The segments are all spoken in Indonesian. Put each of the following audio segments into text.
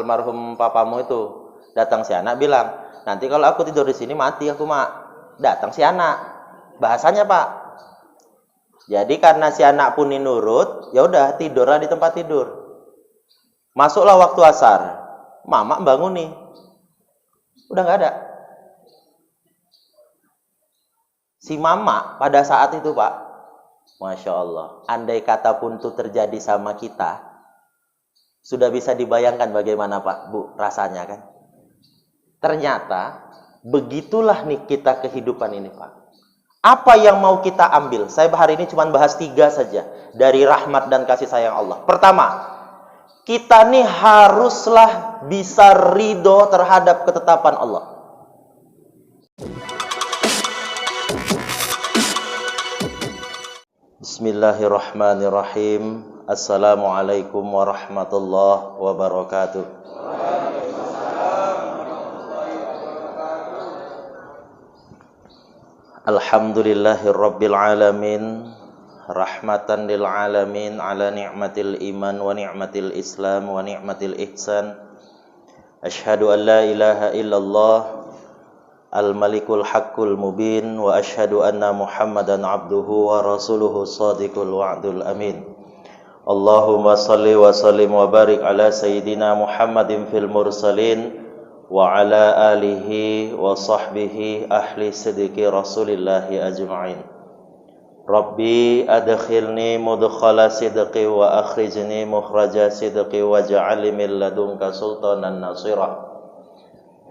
almarhum papamu itu. Datang si anak bilang, nanti kalau aku tidur di sini mati aku, Mak. Datang si anak. Bahasanya, Pak. Jadi karena si anak pun nurut, ya udah tidurlah di tempat tidur. Masuklah waktu asar. Mama bangun nih. Udah nggak ada. Si mama pada saat itu, Pak, Masya Allah, andai kata pun itu terjadi sama kita, sudah bisa dibayangkan bagaimana, Pak, Bu, rasanya kan? Ternyata, begitulah nih kita kehidupan ini, Pak. Apa yang mau kita ambil? Saya hari ini cuma bahas 3 saja, dari rahmat dan kasih sayang Allah. Pertama, kita nih haruslah bisa ridho terhadap ketetapan Allah. Bismillahirrahmanirrahim. Assalamualaikum warahmatullahi wabarakatuh. Alhamdulillahirabbil alamin, rahmatan lil alamin, ala ni'matil iman wa ni'matil islam wa ni'matil ihsan. Asyhadu an la ilaha illallah al-malikul haqqul mubin wa asyhadu anna Muhammadan abduhu wa rasuluhu shadiqul wa'dul amin. Allahumma salli wa sallim wa barik ala sayyidina Muhammadin fil mursalin wa ala alihi wa sahbihi ahli sidqi rasulillahi ajma'in. Rabbi adkhilni mudkhala sidqi wa akhrijni mukhraja sidqi waj'alni min ladunka sultanan nasira.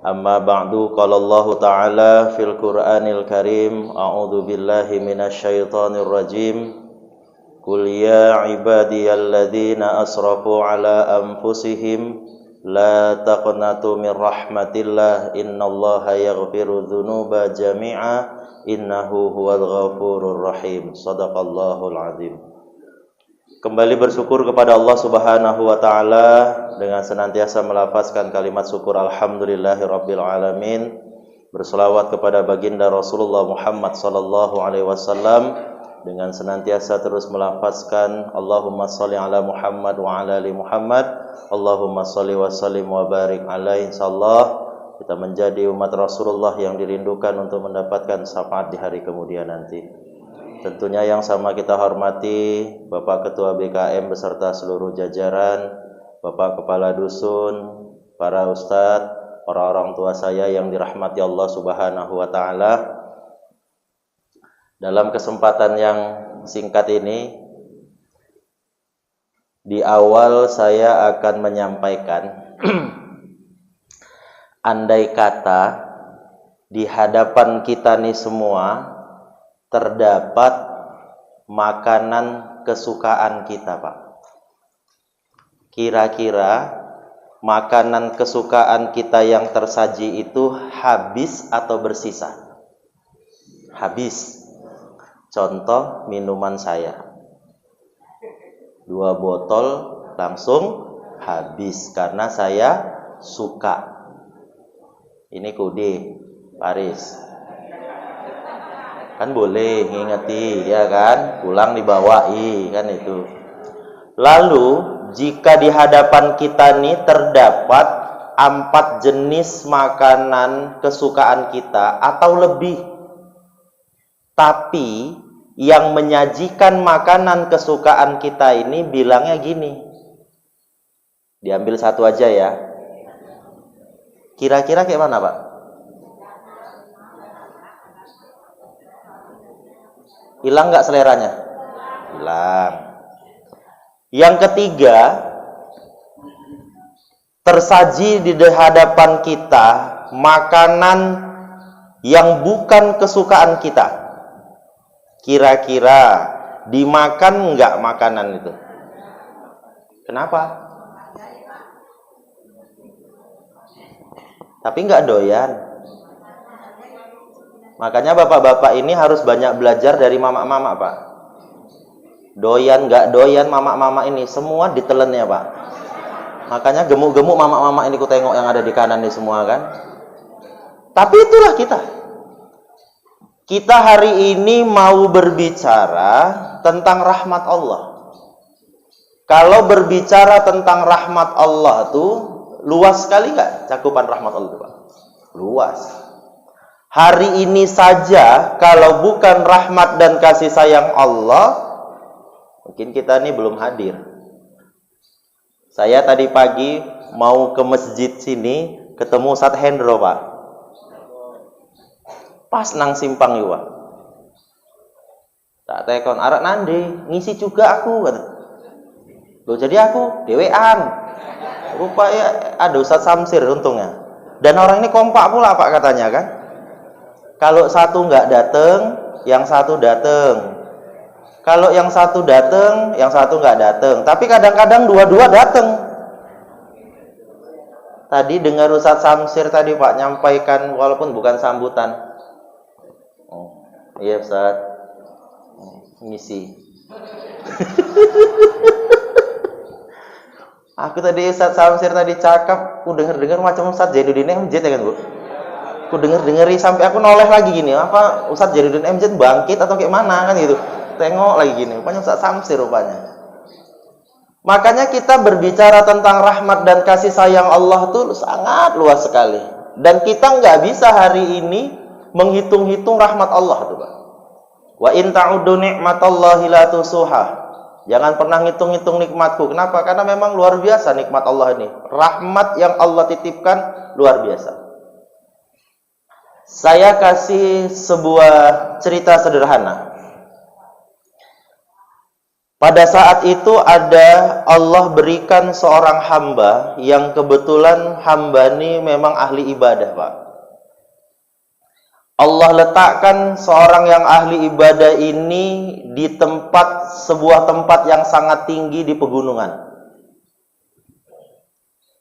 Amma ba'du, qala Allah Ta'ala fil Qur'anil Karim, a'udzu billahi minasy syaithanir rajim. Qul ya ibadiyalladzina asrafu ala anfusihim la taqnatu min rahmatillah innallaha yaghfiru dzunuba jami'a innahu huwal ghafurur rahim. Shadaqallahul azim. Kembali bersyukur kepada Allah Subhanahu wa taala dengan senantiasa melafazkan kalimat syukur alhamdulillahirabbil alamin, berselawat kepada baginda Rasulullah Muhammad sallallahu alaihi wasallam dengan senantiasa terus melafazkan Allahumma shalli ala Muhammad wa ala ali Muhammad, Allahumma shalli wa sallim wa barik alaihi. Insyaallah kita menjadi umat Rasulullah yang dirindukan untuk mendapatkan syafaat di hari kemudian nanti. Tentunya yang sama kita hormati Bapak Ketua BKM beserta seluruh jajaran, Bapak Kepala Dusun, para ustadz, para orang tua saya yang dirahmati Allah Subhanahu wa taala. Dalam kesempatan yang singkat ini, di awal saya akan menyampaikan andai kata di hadapan kita nih semua terdapat makanan kesukaan kita, Pak. Kira-kira makanan kesukaan kita yang tersaji itu habis atau bersisa? Habis. Contoh minuman saya, 2 botol langsung habis karena saya suka. Ini Kudi, Paris. Kan boleh ngingeti, ya kan? Pulang dibawai, kan itu. Lalu, jika di hadapan kita nih terdapat 4 jenis makanan kesukaan kita atau lebih, tapi yang menyajikan makanan kesukaan kita ini bilangnya gini, diambil satu aja ya. Kira-kira kayak mana, Pak? Hilang nggak seleranya? Hilang. Yang ketiga, tersaji di hadapan kita makanan yang bukan kesukaan kita. Kira-kira dimakan nggak makanan itu? Kenapa? Tapi nggak doyan. Makanya bapak-bapak ini harus banyak belajar dari mama-mama, Pak. Doyan nggak doyan mama-mama ini semua ditelen ya, Pak. Makanya gemuk-gemuk mama-mama ini ku tengok yang ada di kanan ini semua kan. Tapi itulah kita. Kita hari ini mau berbicara tentang rahmat Allah. Kalau berbicara tentang rahmat Allah tuh Luas sekali nggak cakupan rahmat Allah itu, Pak? Luas. Hari ini saja kalau bukan rahmat dan kasih sayang Allah, mungkin kita ini belum hadir. Saya tadi pagi mau ke masjid sini, ketemu Ustaz Hendro, Pak. Pas nang simpang ya, Pak. Tak tekon, arak nandi, ngisi juga aku, kata. Loh, jadi aku dewean. Rupanya ada Ustaz Samsir untungnya. Dan orang ini kompak pula, Pak, katanya kan. Kalau satu nggak datang, yang satu datang. Kalau yang satu datang, yang satu nggak datang. Tapi kadang-kadang dua-dua datang. Tadi dengar Ustaz Samsir tadi, Pak, nyampaikan walaupun bukan sambutan. Oh, iya Ustaz, ngisi. Aku tadi Ustaz Samsir tadi cakap, aku dengar macam Ustaz Jainuddin MZ ya kan, Bu? Aku dengeri sampai aku noleh lagi gini, apa Ustaz Jainuddin MZ bangkit atau kayak mana kan gitu. Tengok lagi gini, rupanya Ustaz Samsir rupanya. Makanya kita berbicara tentang rahmat dan kasih sayang Allah itu sangat luas sekali. Dan kita nggak bisa hari ini menghitung-hitung rahmat Allah tuh, Pak. Wa in ta'uddu ni'matallahi la tusuha. Jangan pernah ngitung-ngitung nikmatku. Kenapa? Karena memang luar biasa nikmat Allah ini. Rahmat yang Allah titipkan luar biasa. Saya kasih sebuah cerita sederhana. Pada saat itu ada Allah berikan seorang hamba yang kebetulan hamba ini memang ahli ibadah, Pak. Allah letakkan seorang yang ahli ibadah ini di sebuah tempat yang sangat tinggi di pegunungan.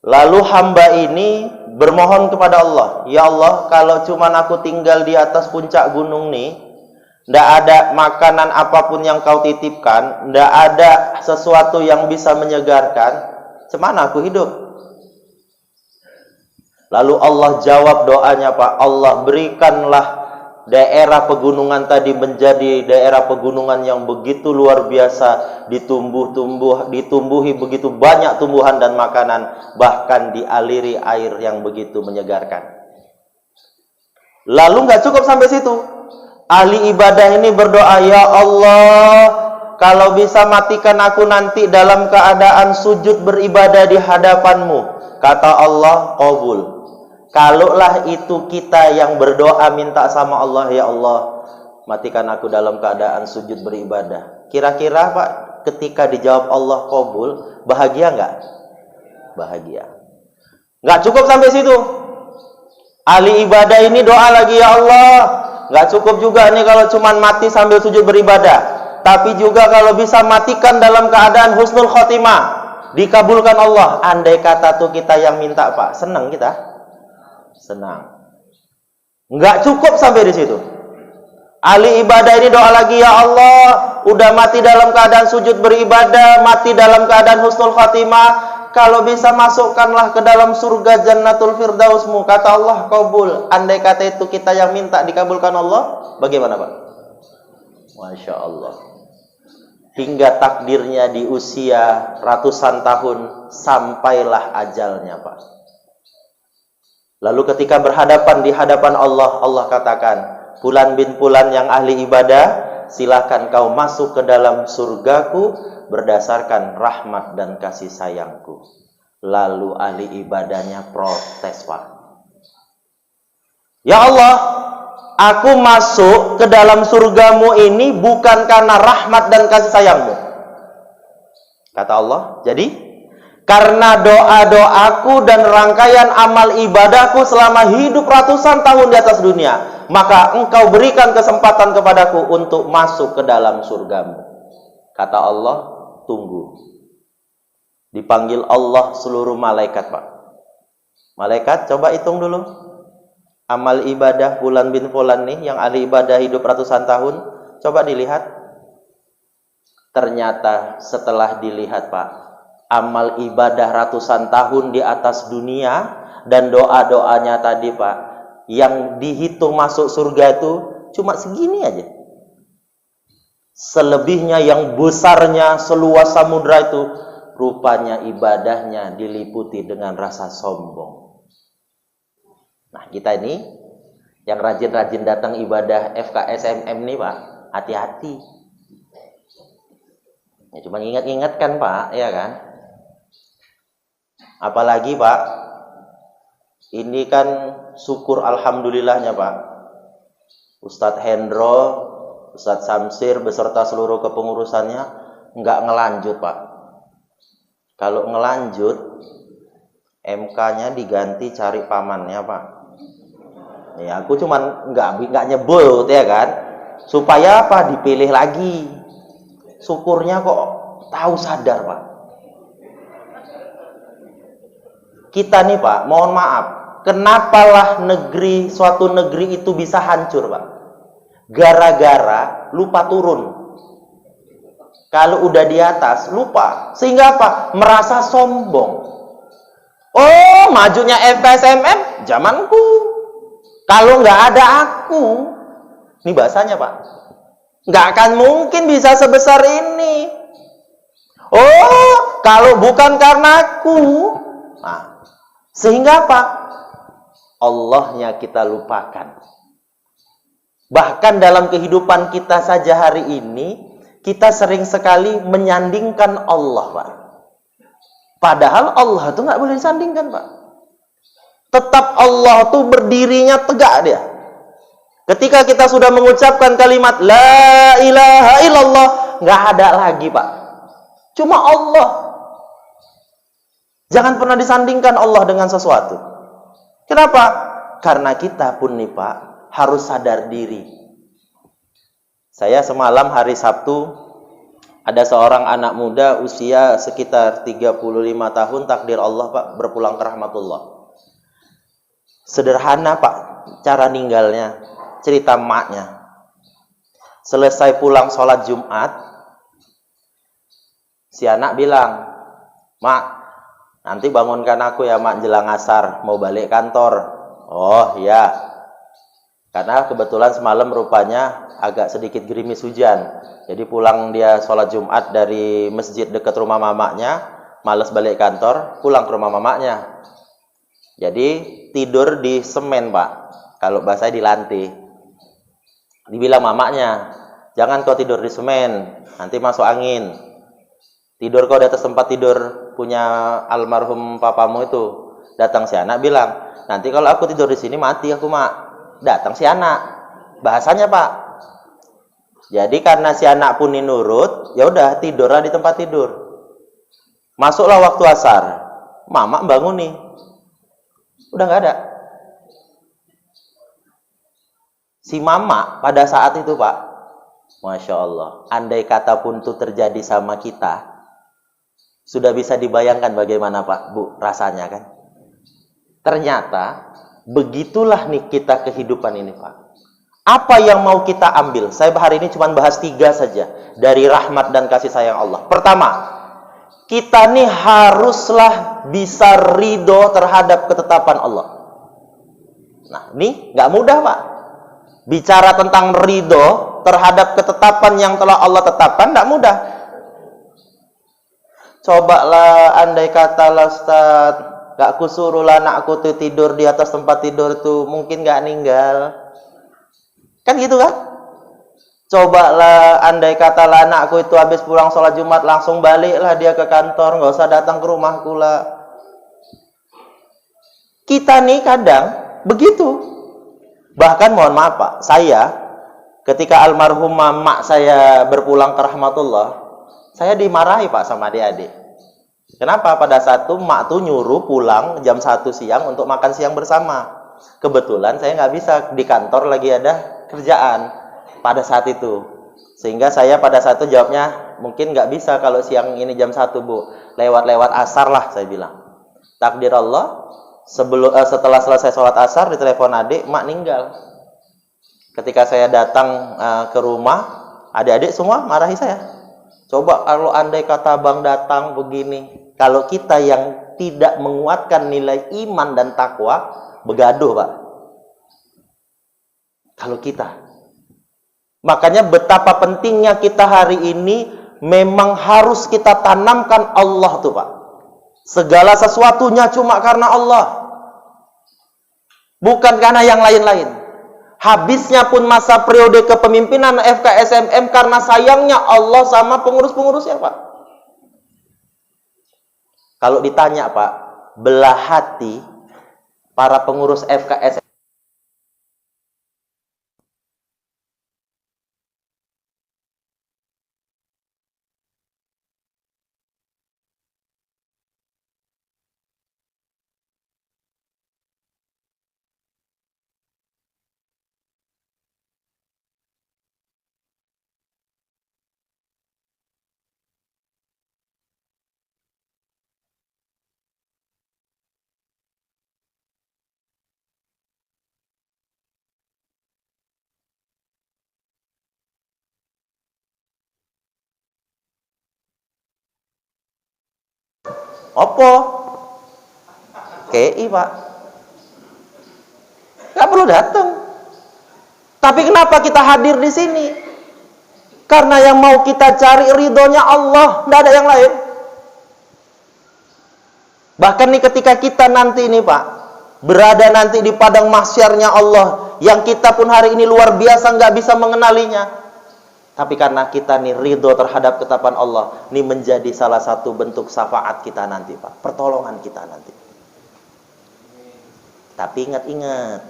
Lalu hamba ini bermohon kepada Allah, ya Allah, kalau cuma aku tinggal di atas puncak gunung nih, tidak ada makanan apapun yang kau titipkan, tidak ada sesuatu yang bisa menyegarkan, cemana aku hidup? Lalu Allah jawab doanya, Pak. Allah berikanlah daerah pegunungan tadi menjadi daerah pegunungan yang begitu luar biasa, ditumbuhi begitu banyak tumbuhan dan makanan, bahkan dialiri air yang begitu menyegarkan. Lalu nggak cukup sampai situ. Ahli ibadah ini berdoa, ya Allah, kalau bisa matikan aku nanti dalam keadaan sujud beribadah di hadapanmu. Kata Allah, qabul. Kalaulah itu kita yang berdoa minta sama Allah, ya Allah, matikan aku dalam keadaan sujud beribadah. Kira-kira, Pak, ketika dijawab Allah qabul, bahagia nggak? Bahagia. Nggak cukup sampai situ. Ahli ibadah ini doa lagi, ya Allah, nggak cukup juga nih kalau cuman mati sambil sujud beribadah, tapi juga kalau bisa matikan dalam keadaan husnul khotimah, dikabulkan Allah. Andai kata tuh kita yang minta, Pak, senang kita? Senang. Nggak cukup sampai di situ. Ahli ibadah ini doa lagi, ya Allah, udah mati dalam keadaan sujud beribadah, mati dalam keadaan husnul khotimah, kalau bisa masukkanlah ke dalam surga Jannatul Firdausmu. Kata Allah, qabul. Andai kata itu kita yang minta dikabulkan Allah, bagaimana, Pak? Masya Allah. Hingga takdirnya di usia ratusan tahun, sampailah ajalnya, Pak. Lalu ketika berhadapan di hadapan Allah, Allah katakan, Fulan bin Fulan yang ahli ibadah, silakan kau masuk ke dalam surgaku berdasarkan rahmat dan kasih sayangku. Lalu ahli ibadahnya protes, Pak. Ya Allah, aku masuk ke dalam surgamu ini bukan karena rahmat dan kasih sayangmu. Kata Allah, jadi karena doa-doaku dan rangkaian amal ibadahku selama hidup ratusan tahun di atas dunia, maka engkau berikan kesempatan kepadaku untuk masuk ke dalam surgamu. Kata Allah, tunggu. Dipanggil Allah seluruh malaikat, Pak. Malaikat, coba hitung dulu. Amal ibadah Fulan bin Fulan nih, yang ahli ibadah hidup ratusan tahun, coba dilihat. Ternyata setelah dilihat, Pak, amal ibadah ratusan tahun di atas dunia dan doa-doanya tadi, Pak, yang dihitung masuk surga itu cuma segini aja. Selebihnya yang besarnya seluas samudra itu rupanya ibadahnya diliputi dengan rasa sombong. Nah, kita ini yang rajin-rajin datang ibadah FKSMM nih Pak, hati-hati. Ya, cuma ingat-ingatkan Pak, ya kan? Apalagi Pak, ini kan syukur alhamdulillahnya Pak. Ustadz Hendro, Ustadz Samsir beserta seluruh kepengurusannya nggak ngelanjut Pak. Kalau ngelanjut, MK-nya diganti cari pamannya Pak. Ya aku cuman nggak nyebut ya kan, supaya apa? Dipilih lagi. Syukurnya kok tahu sadar Pak. Kita nih Pak, mohon maaf, kenapalah suatu negeri itu bisa hancur Pak? Gara-gara lupa turun. Kalau udah di atas lupa, sehingga apa? Merasa sombong. Oh, majunya FKSMM zamanku. Kalau nggak ada aku, ini bahasanya Pak, nggak akan mungkin bisa sebesar ini. Oh, kalau bukan karena aku, nah, sehingga apa? Allahnya kita lupakan. Bahkan dalam kehidupan kita saja hari ini, kita sering sekali menyandingkan Allah Pak. Padahal Allah itu nggak boleh disandingkan Pak. Tetap Allah tuh berdirinya tegak dia. Ketika kita sudah mengucapkan kalimat La ilaha illallah, nggak ada lagi Pak. Cuma Allah. Jangan pernah disandingkan Allah dengan sesuatu. Kenapa? Karena kita pun nih Pak, harus sadar diri. Saya semalam hari Sabtu, ada seorang anak muda usia sekitar 35 tahun, takdir Allah Pak, berpulang ke rahmatullah. Sederhana Pak cara ninggalnya, cerita maknya. Selesai pulang sholat Jumat, si anak bilang, Mak, nanti bangunkan aku ya Mak jelang asar, mau balik kantor. Oh iya, karena kebetulan semalam rupanya agak sedikit gerimis hujan. Jadi pulang dia sholat Jumat dari masjid dekat rumah mamaknya, males balik kantor, pulang ke rumah mamaknya. Jadi tidur di semen Pak, kalau bahasa di lantai. Dibilang mamaknya, jangan kau tidur di semen, nanti masuk angin. Tidur kau di atas tempat tidur punya almarhum papamu itu. Datang si anak bilang, nanti kalau aku tidur di sini mati aku Mak. Datang si anak, bahasanya Pak. Jadi karena si anak pun nurut, ya udah tidurlah di tempat tidur. Masuklah waktu asar, mamak bangun nih. Udah nggak ada. Si mama pada saat itu Pak, Masya Allah, andai kata pun itu terjadi sama kita, sudah bisa dibayangkan bagaimana Pak, Bu, rasanya kan. Ternyata, begitulah nih kita kehidupan ini Pak. Apa yang mau kita ambil? Saya hari ini cuma bahas 3 saja, dari rahmat dan kasih sayang Allah. Pertama, kita nih haruslah bisa ridho terhadap ketetapan Allah. Nah, ini nggak mudah Pak. Bicara tentang ridho terhadap ketetapan yang telah Allah tetapkan, nggak mudah. Cobalah andai kata lah Ustaz, nggak kusuruhlah anakku tuh tidur di atas tempat tidur tuh, mungkin nggak ninggal. Kan gitu kan? Cobalah andai kata anakku itu habis pulang sholat Jumat langsung baliklah dia ke kantor, nggak usah datang ke rumahku lah. Kita nih kadang begitu. Bahkan mohon maaf Pak, saya ketika almarhumah mak saya berpulang ke rahmatullah, saya dimarahi Pak sama adik-adik. Kenapa? Pada saat itu mak tuh nyuruh pulang jam 1 siang untuk makan siang bersama. Kebetulan saya nggak bisa, di kantor lagi ada kerjaan pada saat itu, sehingga saya pada saat itu jawabnya mungkin nggak bisa kalau siang ini jam 1 Bu, lewat asar lah saya bilang. Takdir Allah, setelah selesai sholat asar ditelepon adik, mak ninggal. Ketika saya datang ke rumah, adik-adik semua marahi saya. Coba kalau andai kata Bang datang begini, kalau kita yang tidak menguatkan nilai iman dan takwa, begaduh Pak. Kalau kita, makanya betapa pentingnya kita hari ini memang harus kita tanamkan Allah tuh Pak. Segala sesuatunya cuma karena Allah, bukan karena yang lain-lain. Habisnya pun masa periode kepemimpinan FKSMM karena sayangnya Allah sama pengurus-pengurusnya Pak. Kalau ditanya Pak, belah hati para pengurus FKSMM Oppo KI Pak, nggak perlu datang. Tapi kenapa kita hadir di sini? Karena yang mau kita cari ridhonya Allah, nggak ada yang lain. Bahkan nih ketika kita nanti nih Pak, berada nanti di padang mahsyarnya Allah, yang kita pun hari ini luar biasa nggak bisa mengenalinya. Tapi karena kita nih ridho terhadap ketetapan Allah, ini menjadi salah satu bentuk syafaat kita nanti Pak, pertolongan kita nanti. Tapi ingat-ingat,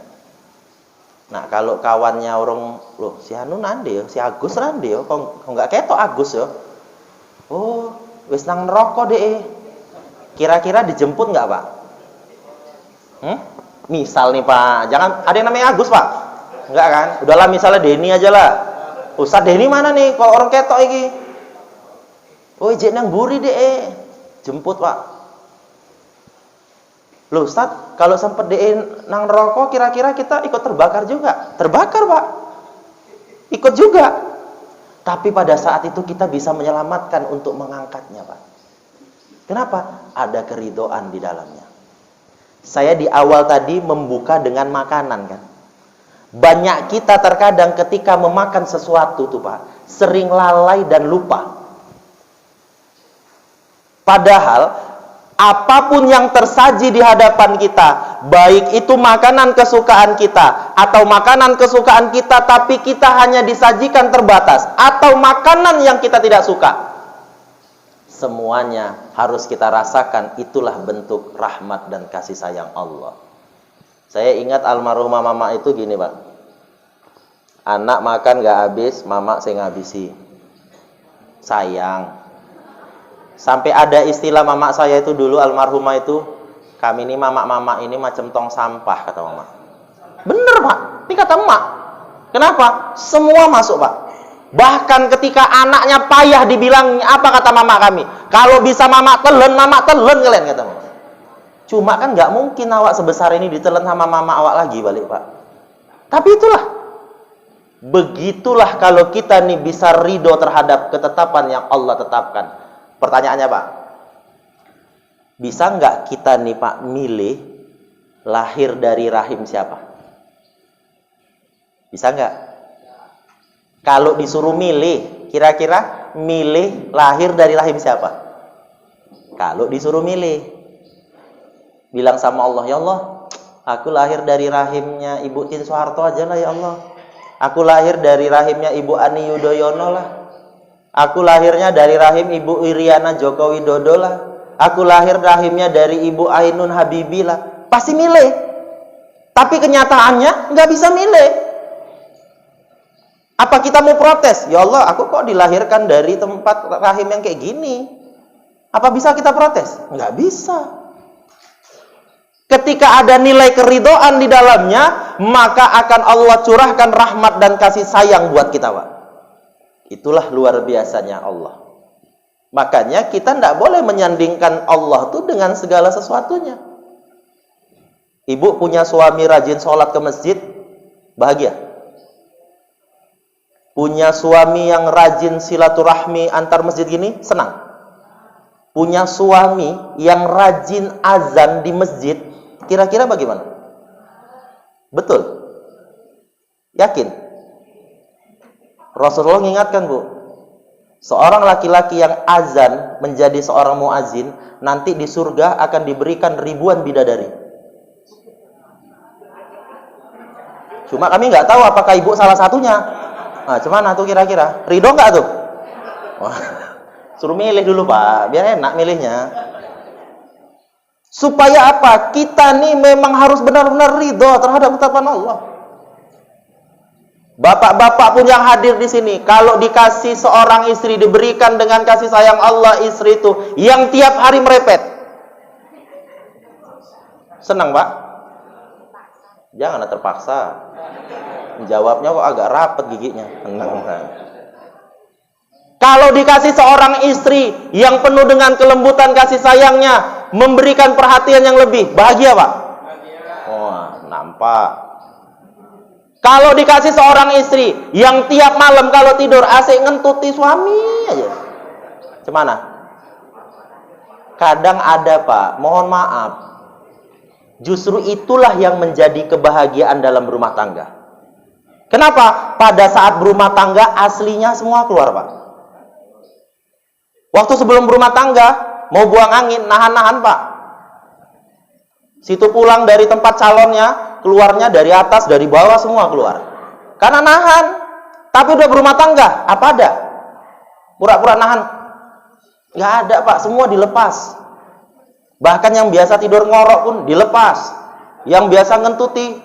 nah kalau kawannya orang, loh si Anu nandi yo, si Agus nandi yo, kok nggak ketok Agus yo? Oh, wis nang neraka deh. Kira-kira dijemput nggak Pak? Misal nih Pak, jangan ada yang namanya Agus Pak, nggak kan? Udahlah misalnya Denny aja lah. Ustadz Denny mana nih kalau orang ketok iki? Oh ijek nang buri deh, jemput Pak. Loh Ustadz, kalau sempet deh nang rokok kira-kira kita ikut terbakar juga? Terbakar Pak, ikut juga. Tapi pada saat itu kita bisa menyelamatkan untuk mengangkatnya Pak. Kenapa? Ada keridhaan di dalamnya. Saya di awal tadi membuka dengan makanan kan. Banyak kita terkadang ketika memakan sesuatu tuh Pak, sering lalai dan lupa. Padahal apapun yang tersaji di hadapan kita, baik itu makanan kesukaan kita atau makanan kesukaan kita tapi kita hanya disajikan terbatas, atau makanan yang kita tidak suka, semuanya harus kita rasakan. Itulah bentuk rahmat dan kasih sayang Allah. Saya ingat almarhumah mama itu gini Pak, anak makan gak habis, mama saya ngabisi, sayang. Sampai ada istilah mama saya itu dulu almarhumah itu, kami ini mama ini macam tong sampah kata mama. Bener Pak, ini kata emak. Kenapa? Semua masuk Pak. Bahkan ketika anaknya payah dibilang, apa kata mama kami? Kalau bisa mama telen kalian kata mama. Cuma kan nggak mungkin awak sebesar ini ditelan sama mama awak lagi balik Pak. Tapi itulah, begitulah kalau kita nih bisa ridho terhadap ketetapan yang Allah tetapkan. Pertanyaannya Pak, bisa nggak kita nih Pak milih lahir dari rahim siapa? Bisa nggak? Kalau disuruh milih, kira-kira milih lahir dari rahim siapa? Kalau disuruh milih, bilang sama Allah, ya Allah, aku lahir dari rahimnya Ibu Tin Soeharto aja lah ya Allah. Aku lahir dari rahimnya Ibu Ani Yudhoyono lah. Aku lahirnya dari rahim Ibu Iriana Joko Widodo lah. Aku lahir rahimnya dari Ibu Ainun Habibi lah. Pasti milih. Tapi kenyataannya nggak bisa milih. Apa kita mau protes? Ya Allah, aku kok dilahirkan dari tempat rahim yang kayak gini. Apa bisa kita protes? Nggak bisa. Ketika ada nilai keridhaan di dalamnya, maka akan Allah curahkan rahmat dan kasih sayang buat kita Pak. Itulah luar biasanya Allah. Makanya kita tidak boleh menyandingkan Allah itu dengan segala sesuatunya. Ibu punya suami rajin sholat ke masjid, bahagia. Punya suami yang rajin silaturahmi antar masjid gini, senang. Punya suami yang rajin azan di masjid, kira-kira bagaimana? Betul? Yakin? Rasulullah mengingatkan Bu, Seorang laki-laki yang azan menjadi seorang muazin, nanti di surga akan diberikan ribuan bidadari. Cuma kami nggak tahu apakah ibu salah satunya. Nah, cuman tuh kira-kira ridho nggak tuh? Wah, suruh milih dulu Pak, biar enak milihnya. Supaya apa? Kita nih memang harus benar-benar ridho terhadap ketetapan Allah. Bapak-bapak pun yang hadir di sini, kalau dikasih seorang istri, diberikan dengan kasih sayang Allah istri itu yang tiap hari merepet, senang Pak? Jangan terpaksa. Jawabnya kok agak rapet giginya. Tenang. Kalau dikasih seorang istri yang penuh dengan kelembutan kasih sayangnya, memberikan perhatian yang lebih, bahagia Pak? Wah, nampak. Kalau dikasih seorang istri yang tiap malam kalau tidur asik ngentuti suami aja, gimana? Kadang ada Pak, mohon maaf, justru itulah yang menjadi kebahagiaan dalam rumah tangga. Kenapa? Pada saat berumah tangga aslinya semua keluar Pak. Waktu sebelum berumah tangga mau buang angin, nahan-nahan Pak. Situ pulang dari tempat calonnya, keluarnya dari atas, dari bawah semua keluar. Karena nahan. Tapi udah berumah tangga, apa ada? Pura-pura nahan. Nggak ada Pak, semua dilepas. Bahkan yang biasa tidur ngorok pun dilepas. Yang biasa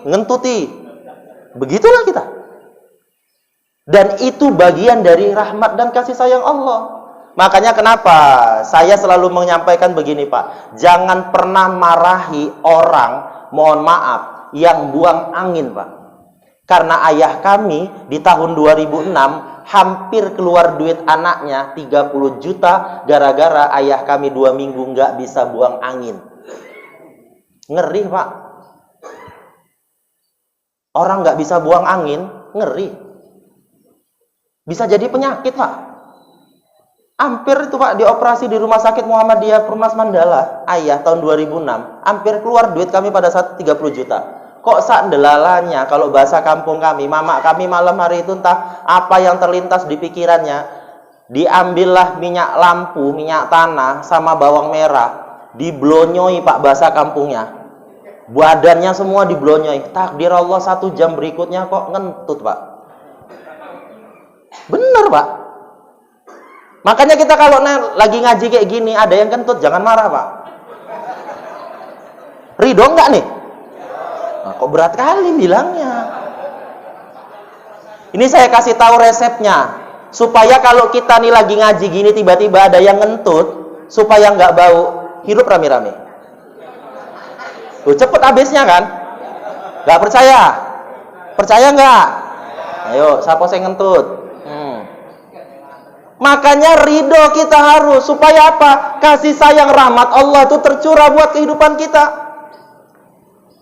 ngentuti. Begitulah kita. Dan itu bagian dari rahmat dan kasih sayang Allah. Makanya kenapa saya selalu menyampaikan begini Pak, jangan pernah marahi orang, mohon maaf, yang buang angin Pak. Karena ayah kami di tahun 2006 hampir keluar duit anaknya 30 juta gara-gara ayah kami 2 minggu nggak bisa buang angin. Ngeri Pak. Orang nggak bisa buang angin, ngeri. Bisa jadi penyakit Pak. Hampir itu Pak dioperasi di Rumah Sakit Muhammadiyah Perumnas Mandala, ayah tahun 2006, hampir keluar duit kami pada saat 30 juta. Kok sak delalanya, kalau bahasa kampung kami, mama kami malam hari itu entah apa yang terlintas di pikirannya, diambillah minyak lampu, minyak tanah, sama bawang merah, diblonyoi Pak bahasa kampungnya. Badannya semua diblonyoi. Takdir Allah 1 jam berikutnya kok ngentut Pak. Bener Pak. Makanya kita kalau lagi ngaji kayak gini, ada yang kentut, jangan marah Pak. Ridho enggak nih? Nah, kok berat kali bilangnya. Ini saya kasih tahu resepnya. Supaya kalau kita nih lagi ngaji gini, tiba-tiba ada yang ngentut, supaya nggak bau, hirup rame-rame. Tuh, cepet habisnya kan? Nggak percaya? Percaya nggak? Ayo, siapa yang ngentut? Makanya ridho kita harus, supaya apa? Kasih sayang rahmat Allah itu tercurah buat kehidupan kita.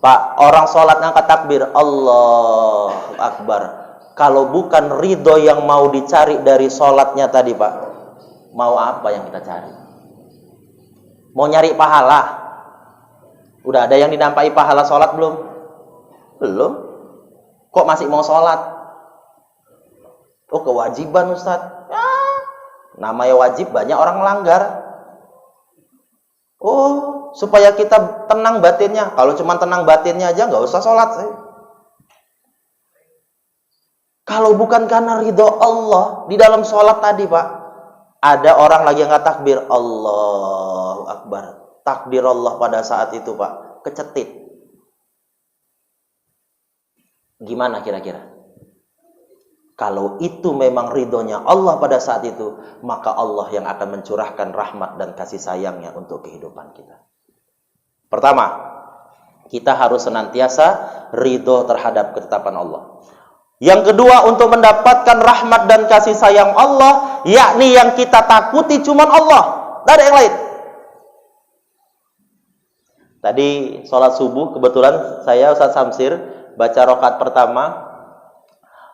Pak, orang sholat ngangkat takbir, Allahu Akbar. Kalau bukan ridho yang mau dicari dari sholatnya tadi Pak, mau apa yang kita cari? Mau nyari pahala? Udah ada yang dinampai pahala sholat belum? Belum. Kok masih mau sholat? Oh, kewajiban Ustadz. Namanya wajib, banyak orang melanggar. Oh, supaya kita tenang batinnya. Kalau cuma tenang batinnya aja nggak usah sholat. Kalau bukan karena ridho Allah di dalam sholat tadi Pak, ada orang lagi yang nggak takbir, Allahu Akbar. Takdir Allah pada saat itu Pak, kecetit. Gimana kira-kira? Kalau itu memang ridhonya Allah pada saat itu, maka Allah yang akan mencurahkan rahmat dan kasih sayangnya untuk kehidupan kita. Pertama, kita harus senantiasa ridho terhadap ketetapan Allah. Yang kedua, untuk mendapatkan rahmat dan kasih sayang Allah, yakni yang kita takuti cuma Allah, tidak ada yang lain. Tadi sholat subuh, kebetulan saya Ustaz Samsir baca rakaat pertama,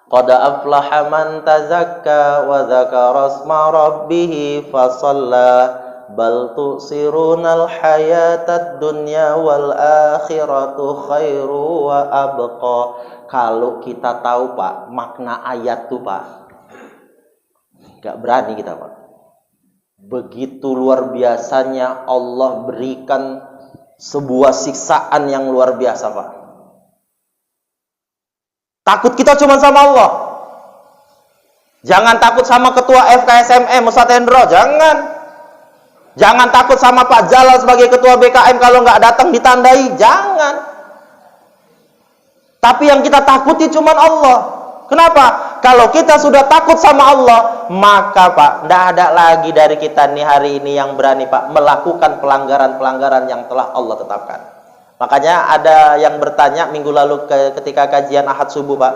qad aflaha man tazakka wa dzakara asma rabbih fa shalla bal tu'sirunal hayatad dunya wal akhiratu khairu wa abqa. Kalau kita tahu Pak makna ayat tuh Pak, Gak berani kita, Pak. Begitu luar biasanya Allah berikan sebuah siksaan yang luar biasa, Pak. Takut kita cuma sama Allah. Jangan takut sama ketua FKSMM Ustaz Hendro, jangan. Jangan takut sama Pak Jalal sebagai ketua BKM kalau nggak datang ditandai, jangan. Tapi yang kita takuti cuma Allah. Kenapa? Kalau kita sudah takut sama Allah, maka Pak, tidak ada lagi dari kita nih hari ini yang berani Pak melakukan pelanggaran-pelanggaran yang telah Allah tetapkan. Makanya ada yang bertanya minggu lalu ketika kajian Ahad subuh, Pak.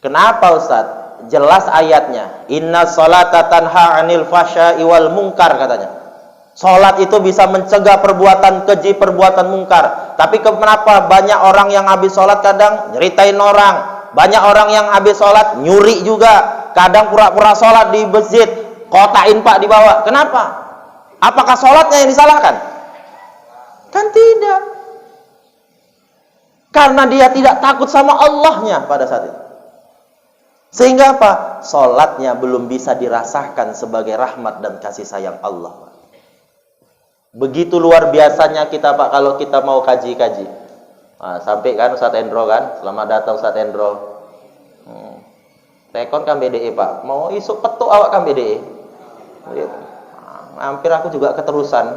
Kenapa Ustaz? Jelas ayatnya. Inna sholata tanha 'anil fahsya'i wal munkar katanya. Salat itu bisa mencegah perbuatan keji, perbuatan mungkar. Tapi kenapa banyak orang yang habis salat kadang nyeritain orang? Banyak orang yang habis sholat nyuri juga. Kadang pura-pura sholat di masjid, kotain Pak di bawah. Kenapa? Apakah sholatnya yang disalahkan? Kan tidak. Karena dia tidak takut sama Allahnya pada saat itu. Sehingga apa? Sholatnya belum bisa dirasakan sebagai rahmat dan kasih sayang Allah. Begitu luar biasanya kita Pak kalau kita mau kaji-kaji. Nah, sampai kan Ustaz Hendro kan, selamat datang Ustaz Hendro. Tekon kan BDE Pak, mau isuk petuk awak kan BDE. Hampir aku juga keterusan.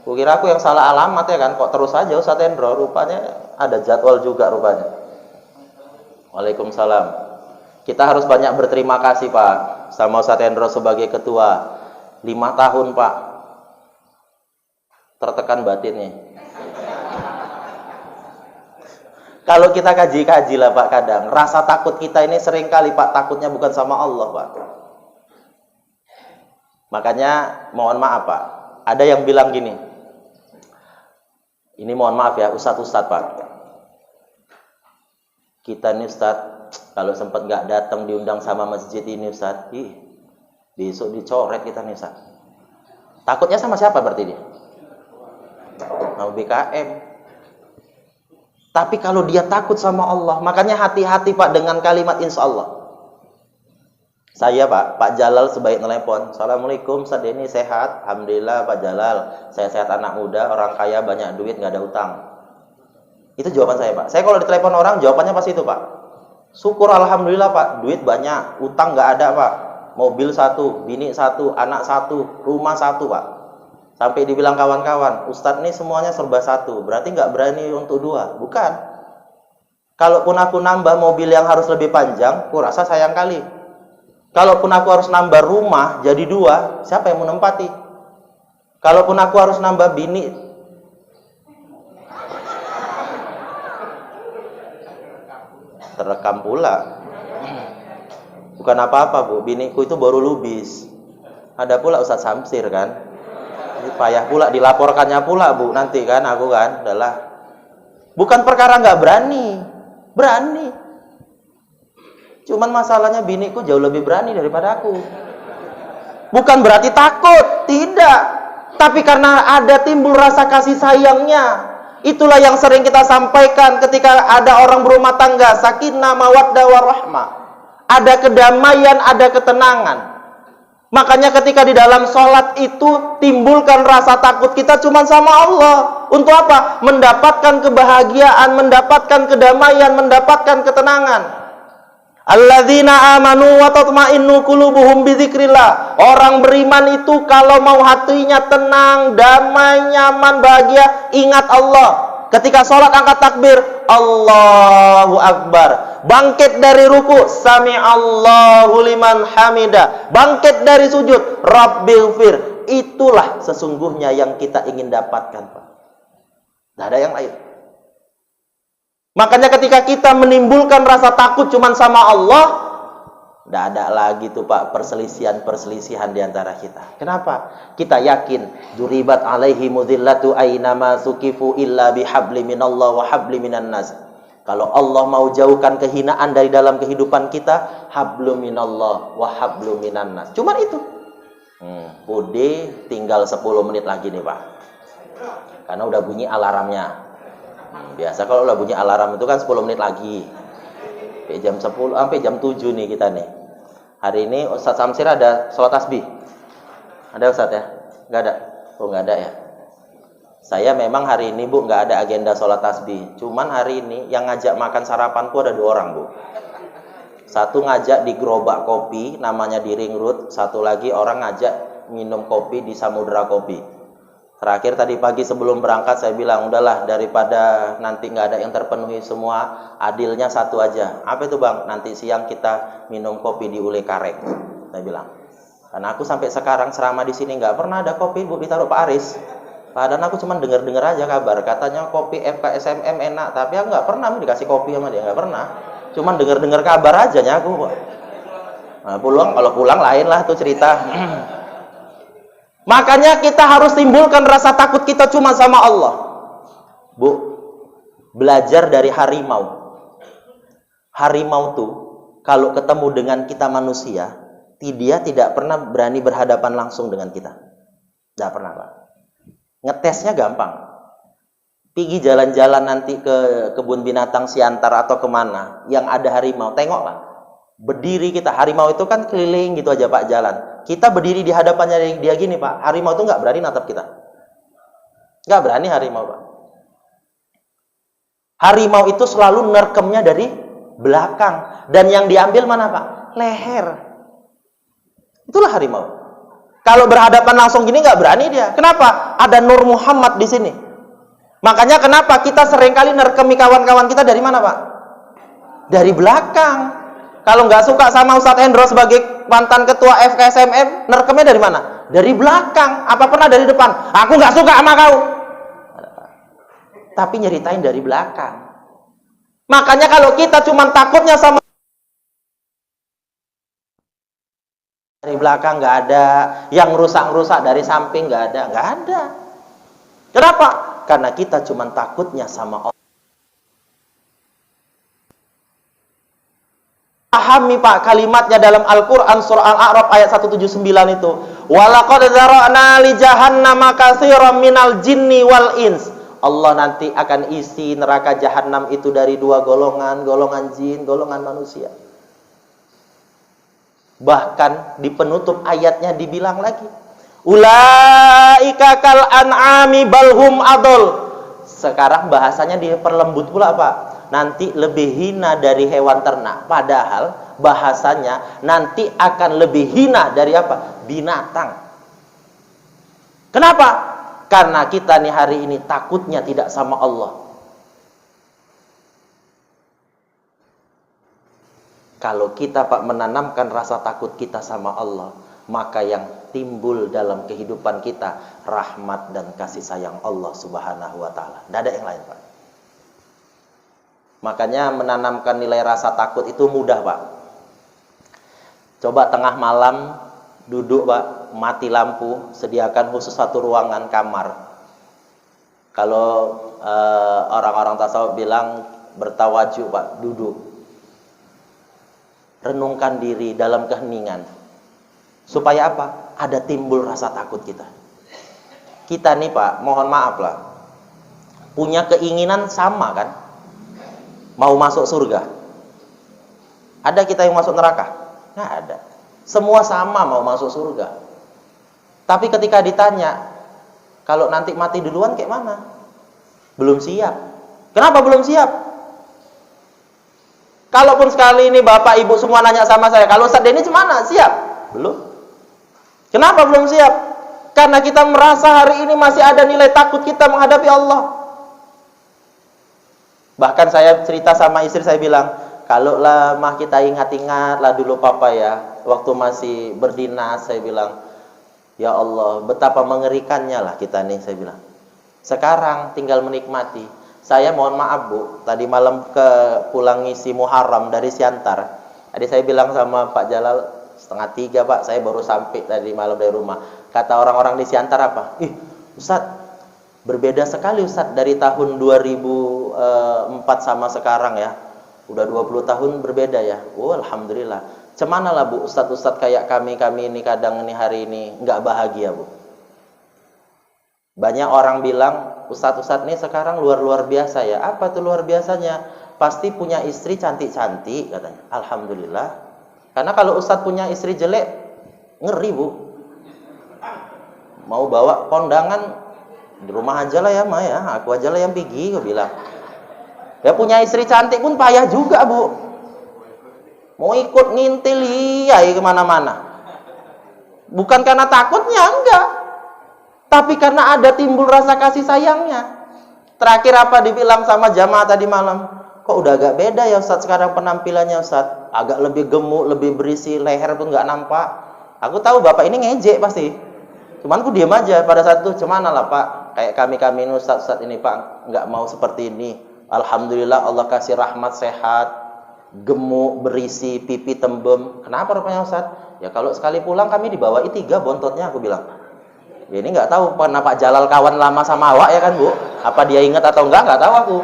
Kukira aku yang salah alamat ya kan, kok terus aja Ustaz Hendro, rupanya ada jadwal juga rupanya. Waalaikumsalam. Kita harus banyak berterima kasih Pak sama Ustaz Hendro sebagai ketua. 5 tahun Pak, tertekan batinnya. Kalau kita kaji-kaji lah Pak kadang, rasa takut kita ini sering kali Pak, takutnya bukan sama Allah Pak. Makanya mohon maaf Pak, ada yang bilang gini, ini mohon maaf ya Ustadz Pak, kita nih Ustadz, kalau sempat nggak datang diundang sama masjid ini Ustadz, besok dicoret kita nih Ustadz. Takutnya sama siapa berarti dia? Sama BKM. Tapi kalau dia takut sama Allah, makanya hati-hati Pak dengan kalimat insya Allah. Saya Pak Jalal sebaik telepon, Assalamualaikum Ustaz Denny, sehat? Alhamdulillah Pak Jalal, saya sehat, anak muda, orang kaya, banyak duit, nggak ada utang. Itu jawaban saya Pak. Saya kalau ditelepon orang, jawabannya pasti itu Pak. Syukur Alhamdulillah Pak, duit banyak, utang nggak ada Pak. Mobil 1, bini 1, anak 1, rumah 1 Pak. Sampai dibilang kawan-kawan, Ustadz ini semuanya serba 1, berarti nggak berani untuk 2. Bukan. Kalaupun aku nambah mobil yang harus lebih panjang, aku rasa sayang kali. Kalaupun aku harus nambah rumah jadi 2, siapa yang menempati? Kalaupun aku harus nambah bini, terekam pula. Bukan apa-apa Bu, biniku itu baru lubis. Ada pula Ustadz Samsir kan. Payah pula dilaporkannya pula Bu nanti kan aku kan adalah bukan perkara nggak berani, cuman masalahnya biniku jauh lebih berani daripada aku. Bukan berarti takut, tidak, tapi karena ada timbul rasa kasih sayangnya. Itulah yang sering kita sampaikan ketika ada orang berumah tangga, sakinah mawaddah warahmah, ada kedamaian, ada ketenangan. Makanya ketika di dalam sholat itu timbulkan rasa takut kita cuma sama Allah. Untuk apa? Mendapatkan kebahagiaan, mendapatkan kedamaian, mendapatkan ketenangan. Alladzina amanu wa tatma'innu qulubuhum bidzikrillah. Orang beriman itu kalau mau hatinya tenang, damai, nyaman, bahagia, ingat Allah. Ketika sholat angkat takbir, Allahu Akbar. Bangkit dari ruku, Sami'allahu liman hamidah. Bangkit dari sujud, Rabbighfir. Itulah sesungguhnya yang kita ingin dapatkan Pak. Tidak ada yang lain. Makanya ketika kita menimbulkan rasa takut cuma sama Allah, tidak ada lagi tuh Pak perselisihan di antara kita. Kenapa? Kita yakin duribat alaihi mudhillatu aynama sukifu illa bihabli minallah wa habli minan nas. Kalau Allah mau jauhkan kehinaan dari dalam kehidupan kita, hablu minallah wa hablu minan nas. Cuman itu. Udah tinggal 10 menit lagi nih Pak. Karena udah bunyi alarmnya. Biasa kalau udah bunyi alarm itu kan 10 menit lagi. Sampai jam 10, sampai jam 7 nih kita nih. Hari ini Ustadz Samsir ada sholat tasbih? Ada Ustadz ya? Nggak ada? Oh nggak ada ya? Saya memang hari ini Bu nggak ada agenda sholat tasbih. Cuman hari ini yang ngajak makan sarapanku ada 2 orang Bu. Satu ngajak di gerobak kopi, namanya di Ring Road. Satu lagi orang ngajak minum kopi di Samudra Kopi. Terakhir tadi pagi sebelum berangkat saya bilang, udahlah daripada nanti nggak ada yang terpenuhi semua, adilnya satu aja. Apa itu Bang? Nanti siang kita minum kopi di Ule Karek. Saya bilang. Karena aku sampai sekarang selama di sini nggak pernah ada kopi Bu ditaruh Pak Aris. Padahal aku cuma dengar-dengar aja kabar, katanya kopi FKSMM enak, tapi aku nggak pernah dikasih kopi sama dia, nggak pernah. Cuma dengar-dengar kabar aja nya aku. Nah, kalau pulang lain lah tuh cerita. Makanya kita harus timbulkan rasa takut kita cuma sama Allah. Bu, belajar dari harimau. Harimau tuh kalau ketemu dengan kita manusia, dia tidak pernah berani berhadapan langsung dengan kita. Tidak pernah Pak. Ngetesnya gampang. Pergi jalan-jalan nanti ke kebun binatang Siantar atau kemana yang ada harimau, tengoklah. Berdiri kita, harimau itu kan keliling gitu aja Pak jalan. Kita berdiri di hadapannya dia gini Pak, harimau itu nggak berani natap kita. Nggak berani harimau Pak. Harimau itu selalu nerkemnya dari belakang. Dan yang diambil mana Pak? Leher. Itulah harimau. Kalau berhadapan langsung gini nggak berani dia. Kenapa? Ada Nur Muhammad di sini. Makanya kenapa kita seringkali nerkemi kawan-kawan kita dari mana Pak? Dari belakang. Kalau nggak suka sama Ustadz Hendro sebagai mantan ketua FKSMM, nerkemnya dari mana? Dari belakang. Apa pernah dari depan? Aku nggak suka sama kau. Tapi nyeritain dari belakang. Makanya kalau kita cuma takutnya sama dari belakang nggak ada, yang rusak-rusak dari samping nggak ada. Kenapa? Karena kita cuma takutnya sama Allah. Pahami Pak kalimatnya dalam Al-Quran surah Al-A'raf ayat 179 itu. Walaqad dzara'na li jahannama katsiran minal jinni wal ins. Allah nanti akan isi neraka jahanam itu dari 2 golongan, golongan jin, golongan manusia. Bahkan di penutup ayatnya dibilang lagi, ulaika kal an'ami balhum adol. Sekarang bahasanya diperlembut pula Pak. Nanti lebih hina dari hewan ternak. Padahal bahasanya nanti akan lebih hina dari apa? Binatang. Kenapa? Karena kita nih hari ini takutnya tidak sama Allah. Kalau kita Pak menanamkan rasa takut kita sama Allah, maka yang timbul dalam kehidupan kita rahmat dan kasih sayang Allah Subhanahu wa taala. Tidak ada yang lain Pak. Makanya menanamkan nilai rasa takut itu mudah Pak. Coba tengah malam duduk Pak, mati lampu, sediakan khusus satu ruangan kamar. Kalau orang-orang tasawuf bilang bertawajuk Pak, duduk. Renungkan diri dalam keheningan. Supaya apa? Ada timbul rasa takut kita. Kita nih Pak, mohon maaf lah, punya keinginan sama kan? Mau masuk surga. Ada kita yang masuk neraka? Nggak ada. Semua sama mau masuk surga. Tapi ketika ditanya, kalau nanti mati duluan kayak mana? Belum siap. Kenapa belum siap? Kalaupun sekali ini Bapak Ibu semua nanya sama saya, kalau Ustadz Denny mana? Siap? Belum. Kenapa belum siap? Karena kita merasa hari ini masih ada nilai takut kita menghadapi Allah. Bahkan saya cerita sama istri, saya bilang, kalau lah mah kita ingat-ingat lah dulu Papa ya, waktu masih berdinas, saya bilang, ya Allah, betapa mengerikannya lah kita nih, saya bilang. Sekarang tinggal menikmati. Saya mohon maaf Bu, tadi malam pulang ngisi Muharram dari Siantar. Tadi saya bilang sama Pak Jalal, 2:30 Pak, saya baru sampai tadi malam dari rumah. Kata orang-orang di Siantar apa? Ih, Ustadz, berbeda sekali Ustadz dari tahun 2004 sama sekarang ya. Udah 20 tahun berbeda ya. Oh, alhamdulillah. Cemana lah Bu, Ustadz-Ustadz kayak kami ini kadang ini hari ini nggak bahagia Bu. Banyak orang bilang, Ustadz-Ustadz nih sekarang luar biasa ya. Apa tuh luar biasanya? Pasti punya istri cantik-cantik katanya. Alhamdulillah. Karena kalau Ustadz punya istri jelek, ngeri Bu. Mau bawa kondangan, di rumah aja lah ya Ma ya, aku aja lah yang pergi, gue bilang. Ya punya istri cantik pun payah juga Bu. Mau ikut ngintil iya kemana-mana. Bukan karena takutnya, enggak. Tapi karena ada timbul rasa kasih sayangnya. Terakhir apa dibilang sama jamaah tadi malam? Kok udah agak beda ya Ustadz sekarang penampilannya Ustadz? Agak lebih gemuk, lebih berisi, leher pun nggak nampak. Aku tahu Bapak ini ngejek pasti. Cuman aku diam aja pada saat itu. Cemana lah Pak? Kayak kami ini Ustadz ini Pak, nggak mau seperti ini. Alhamdulillah Allah kasih rahmat sehat, gemuk, berisi, pipi tembem. Kenapa rupanya Ustadz? Ya kalau sekali pulang kami dibawahi 3 bontotnya, aku bilang. Ya ini nggak tahu pernah Pak Jalal kawan lama sama awak ya kan Bu? Apa dia ingat atau nggak tahu aku.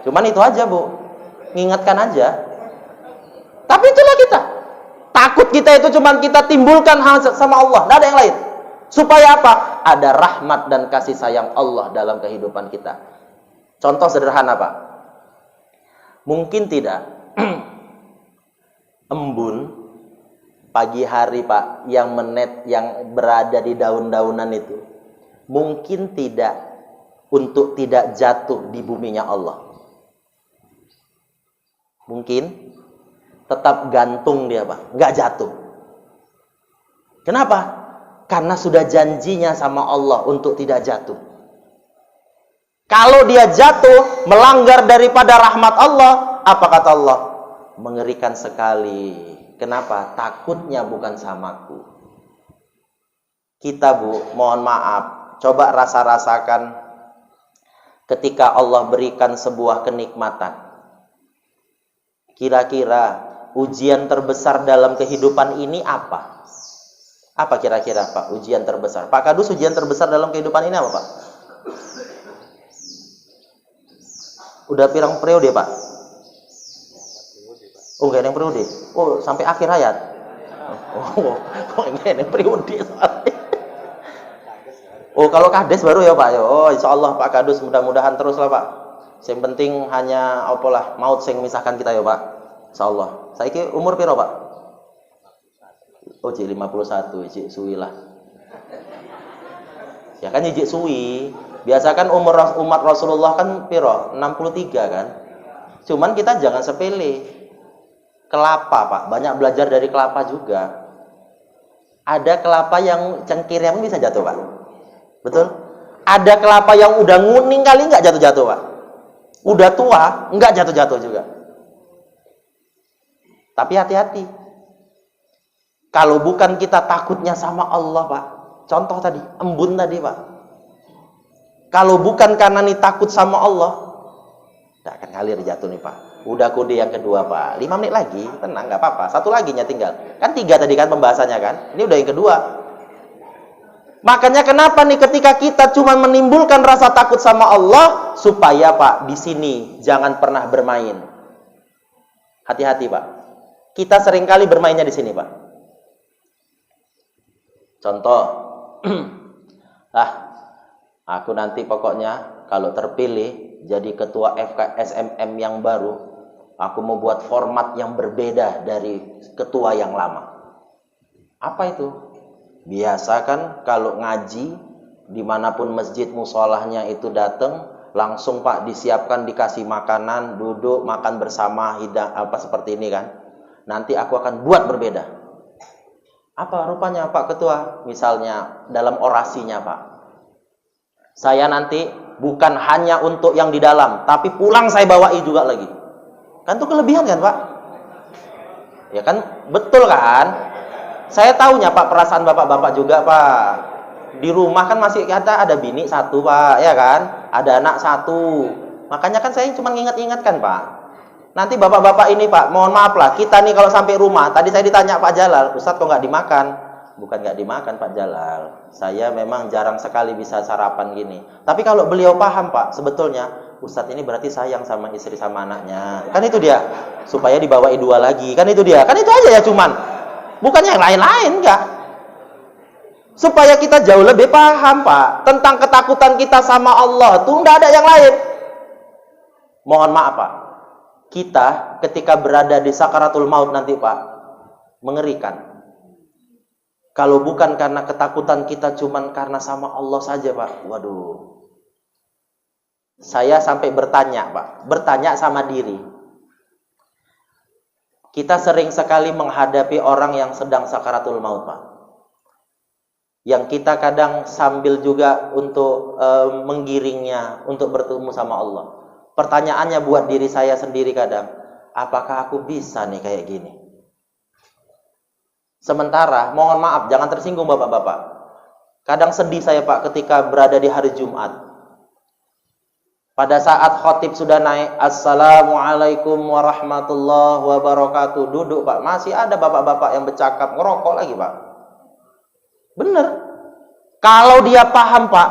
Cuman itu aja Bu, ngingatkan aja. Tapi itulah kita. Takut kita itu cuman kita timbulkan sama Allah, nggak ada yang lain. Supaya apa? Ada rahmat dan kasih sayang Allah dalam kehidupan kita. Contoh sederhana Pak. Mungkin tidak embun pagi hari Pak, yang berada di daun-daunan itu, mungkin tidak untuk tidak jatuh di buminya Allah. Mungkin tetap gantung dia Pak, nggak jatuh. Kenapa? Karena sudah janjinya sama Allah untuk tidak jatuh. Kalau dia jatuh, melanggar daripada rahmat Allah, apa kata Allah? Mengerikan sekali. Kenapa? Takutnya bukan samaku. Kita Bu, mohon maaf, coba rasakan ketika Allah berikan sebuah kenikmatan. Kira-kira ujian terbesar dalam kehidupan ini apa? Apa kira-kira Pak ujian terbesar? Pak Kadus, ujian terbesar dalam kehidupan ini apa Pak? Udah pirang periode Pak? Oh enggak ada yang periode? Oh sampai akhir hayat? Oh enggak ada yang periode soalnya. Oh kalau kades baru ya Pak? Oh insya Allah Pak Kadus mudah-mudahan terus lah Pak. Yang penting hanya apalah maut sing misahkan kita ya Pak. Insya Allah. Saiki umur piro Pak? Oh cik 51, cik suwi lah. Ya kan cik suwi. Biasa kan umur umat Rasulullah kan piro? 63 kan? Cuman kita jangan sepele. Kelapa Pak, banyak belajar dari kelapa juga. Ada kelapa yang cengkirnya pun bisa jatuh Pak. Betul? Ada kelapa yang udah nguning kali nggak jatuh-jatuh Pak. Udah tua nggak jatuh-jatuh juga. Tapi hati-hati. Kalau bukan kita takutnya sama Allah Pak. Contoh tadi, embun tadi Pak. Kalau bukan karena nih takut sama Allah, nggak akan ngalir jatuh nih Pak. Udah kode yang kedua Pak, 5 menit lagi, tenang nggak apa-apa, 1 lagi nya tinggal. Kan 3 tadi kan pembahasannya kan, ini udah yang kedua. Makanya kenapa nih ketika kita cuma menimbulkan rasa takut sama Allah, supaya Pak di sini jangan pernah bermain. Hati-hati Pak, kita seringkali bermainnya di sini Pak. Contoh, aku nanti pokoknya kalau terpilih jadi ketua FKSMM yang baru, aku mau buat format yang berbeda dari ketua yang lama. Apa itu? Biasa kan kalau ngaji, dimanapun masjid musolahnya itu datang, langsung Pak disiapkan, dikasih makanan, duduk, makan bersama, seperti ini kan. Nanti aku akan buat berbeda. Apa rupanya Pak Ketua? Misalnya dalam orasinya Pak. Saya nanti bukan hanya untuk yang di dalam, tapi pulang saya bawain juga lagi. Kan itu kelebihan kan Pak? Ya kan, betul kan? Saya tahunya Pak perasaan bapak-bapak juga Pak. Di rumah kan masih ada bini 1 Pak, ya kan? Ada anak 1. Makanya kan saya cuma ingat-ingatkan Pak. Nanti bapak-bapak ini Pak, mohon maaf lah, kita nih kalau sampai rumah, tadi saya ditanya Pak Jalal, Ustadz kok nggak dimakan? Bukan nggak dimakan Pak Jalal, saya memang jarang sekali bisa sarapan gini. Tapi kalau beliau paham Pak, sebetulnya Ustadz ini berarti sayang sama istri sama anaknya. Kan itu dia, supaya dibawain 2 lagi. Kan itu dia, kan itu aja ya cuman. Bukan yang lain-lain enggak. Supaya kita jauh lebih paham Pak, tentang ketakutan kita sama Allah tuh enggak ada yang lain. Mohon maaf Pak, kita ketika berada di sakaratul maut nanti Pak, Mengerikan. Kalau bukan karena ketakutan kita cuman karena sama Allah saja, Pak. Waduh. Saya sampai bertanya, Pak. Bertanya sama diri. Kita sering sekali menghadapi orang yang sedang sakaratul maut, Pak. Yang kita kadang sambil juga untuk menggiringnya, untuk bertemu sama Allah. Pertanyaannya buat diri saya sendiri kadang, apakah aku bisa nih kayak gini? Sementara, mohon maaf, jangan tersinggung bapak-bapak. Kadang sedih saya, Pak, ketika berada di hari Jumat. Pada saat khotib sudah naik, Assalamualaikum warahmatullahi wabarakatuh. Duduk, Pak. Masih ada bapak-bapak yang bercakap, ngerokok lagi, Pak. Bener. Kalau dia paham, Pak,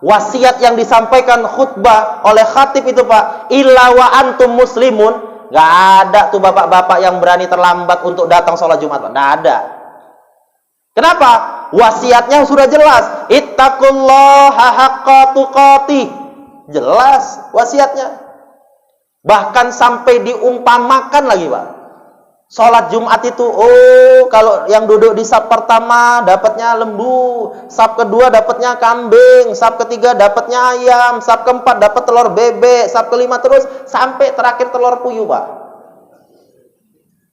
wasiat yang disampaikan khutbah oleh khatib itu, Pak, illa wa antum muslimun. Gak ada tuh bapak-bapak yang berani terlambat untuk datang sholat Jumat, Pak. Gak ada. Kenapa? Wasiatnya sudah jelas. Ittaqullaha haqqa tuqatih. Jelas wasiatnya. Bahkan sampai diumpamakan lagi, Pak. Sholat Jumat itu, kalau yang duduk di saf pertama dapatnya lembu, saf kedua dapatnya kambing, saf ketiga dapatnya ayam, saf keempat dapat telur bebek, saf kelima terus sampai terakhir telur puyuh, Pak.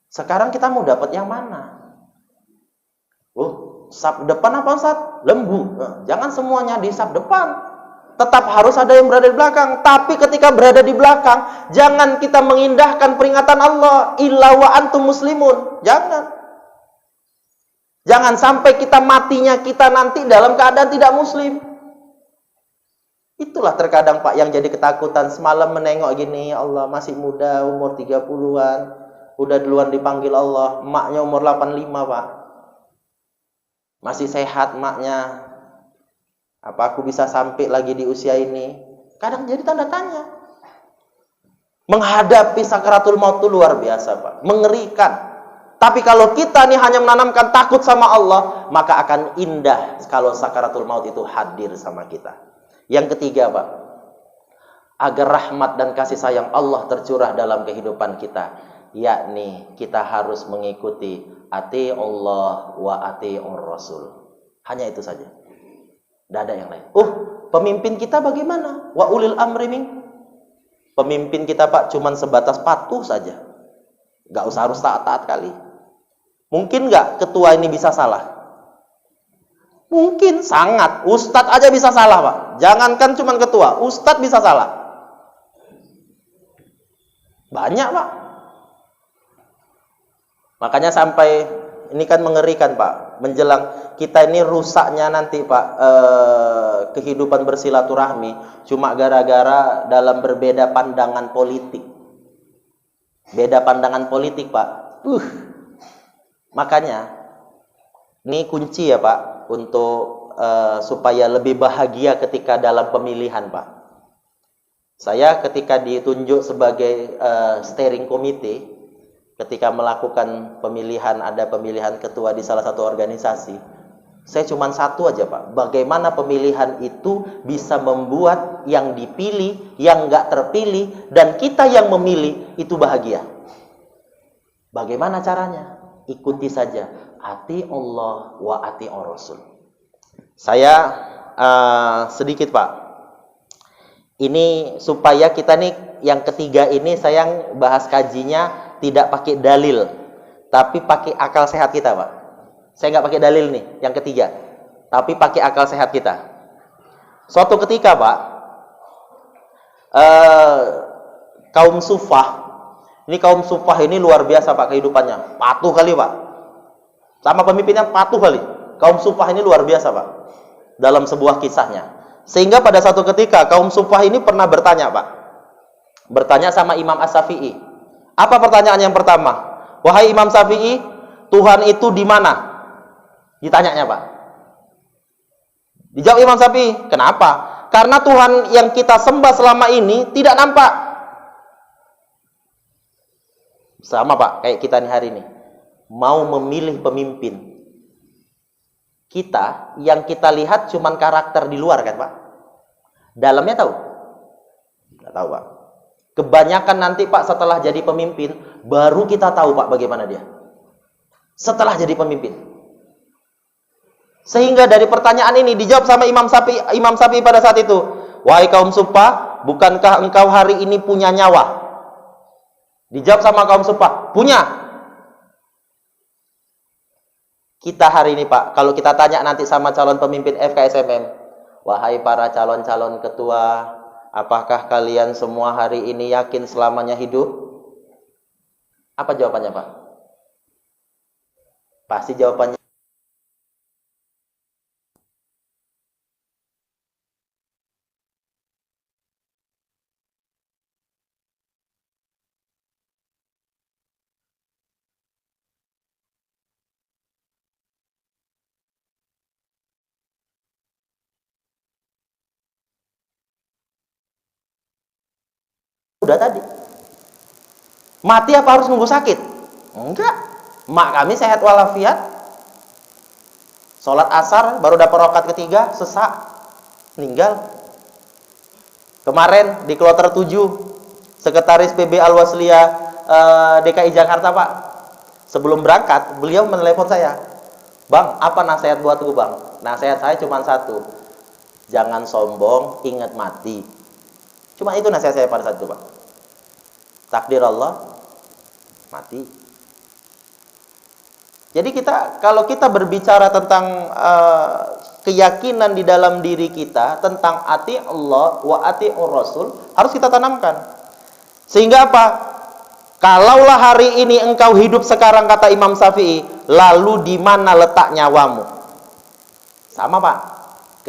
Sekarang kita mau dapat yang mana? Saf depan apa, Ustaz? Lembu. Jangan semuanya di saf depan. Tetap harus ada yang berada di belakang. Tapi ketika berada di belakang, jangan kita mengindahkan peringatan Allah. Illa wa antum muslimun. Jangan. Jangan sampai kita matinya kita nanti dalam keadaan tidak muslim. Itulah terkadang, Pak, yang jadi ketakutan. Semalam menengok gini, ya Allah masih muda, umur 30-an. Udah duluan dipanggil Allah. Emaknya umur 85, Pak. Masih sehat emaknya. Apa aku bisa sampai lagi di usia ini? Kadang jadi tanda tanya. Menghadapi sakaratul maut itu luar biasa, Pak. Mengerikan. Tapi kalau kita nih hanya menanamkan takut sama Allah, maka akan indah kalau sakaratul maut itu hadir sama kita. Yang ketiga, Pak. Agar rahmat dan kasih sayang Allah tercurah dalam kehidupan kita. Yakni kita harus mengikuti ati Allah wa ati'ur Rasul. Hanya itu saja. Tidak ada yang lain. Pemimpin kita bagaimana? Wa ulil amri minkum. Pemimpin kita, Pak, cuman sebatas patuh saja. Gak usah harus taat-taat kali. Mungkin gak ketua ini bisa salah? Mungkin, sangat. Ustadz aja bisa salah, Pak. Jangankan cuman ketua, ustadz bisa salah. Banyak, Pak. Makanya sampai ini kan mengerikan, Pak. Menjelang kita ini rusaknya nanti, Pak, kehidupan bersilaturahmi cuma gara-gara dalam berbeda pandangan politik. Beda pandangan politik, Pak. Makanya ini kunci ya, Pak, untuk supaya lebih bahagia ketika dalam pemilihan, Pak. Saya ketika ditunjuk sebagai steering committee, ketika melakukan pemilihan, ada pemilihan ketua di salah satu organisasi, saya cuma satu aja, Pak. Bagaimana pemilihan itu bisa membuat yang dipilih, yang nggak terpilih, dan kita yang memilih itu bahagia. Bagaimana caranya? Ikuti saja. Ati Allah wa ati Rasul. Saya sedikit, Pak. Ini supaya kita nih yang ketiga ini saya bahas kajinya tidak pakai dalil, tapi pakai akal sehat kita, Pak. Saya nggak pakai dalil nih, yang ketiga, tapi pakai akal sehat kita. Suatu ketika, Pak, kaum sufah, ini luar biasa, Pak, kehidupannya. Patuh kali, Pak. Sama pemimpinnya patuh kali. Kaum sufah ini luar biasa, Pak, dalam sebuah kisahnya. Sehingga pada satu ketika, kaum sufah ini pernah bertanya, Pak. Bertanya sama Imam As-Syafi'i. Apa pertanyaan yang pertama? Wahai Imam Syafi'i, Tuhan itu di mana? Ditanyanya, Pak. Dijawab Imam Syafi'i, kenapa? Karena Tuhan yang kita sembah selama ini tidak nampak. Sama, Pak, kayak kita nih hari ini. Mau memilih pemimpin. Kita, yang kita lihat cuman karakter di luar kan, Pak? Dalamnya tahu? Nggak tahu, Pak. Kebanyakan nanti, Pak, setelah jadi pemimpin, baru kita tahu, Pak, bagaimana dia. setelah jadi pemimpin. Sehingga dari pertanyaan ini dijawab sama Imam Syafi'i pada saat itu, wahai kaum Suffah, bukankah engkau hari ini punya nyawa? Dijawab sama kaum Suffah, punya. Kita hari ini Pak, kalau kita tanya nanti sama calon pemimpin FKSMM, wahai para calon-calon ketua, apakah kalian semua hari ini yakin selamanya hidup? Apa jawabannya Pak? Pasti jawabannya udah tadi. Mati apa harus nunggu sakit? Enggak. Mak kami sehat walafiat. Sholat asar baru dapat rakaat ketiga, sesak, meninggal. Kemarin di kloter 7, Sekretaris PB Al-Wasliyah DKI Jakarta Pak, sebelum berangkat beliau menelepon saya, Bang, apa nasihat buatku Bang? Nasihat saya cuma satu, jangan sombong, ingat mati. Cuma itu nasihat saya pada saat itu Pak. Takdir Allah, mati. Jadi kalau kita berbicara tentang keyakinan di dalam diri kita tentang ati Allah wa ati'ur Rasul, harus kita tanamkan. Sehingga apa? Kalaulah hari ini engkau hidup sekarang, kata Imam Syafi'i, lalu di mana letak nyawamu? Sama Pak,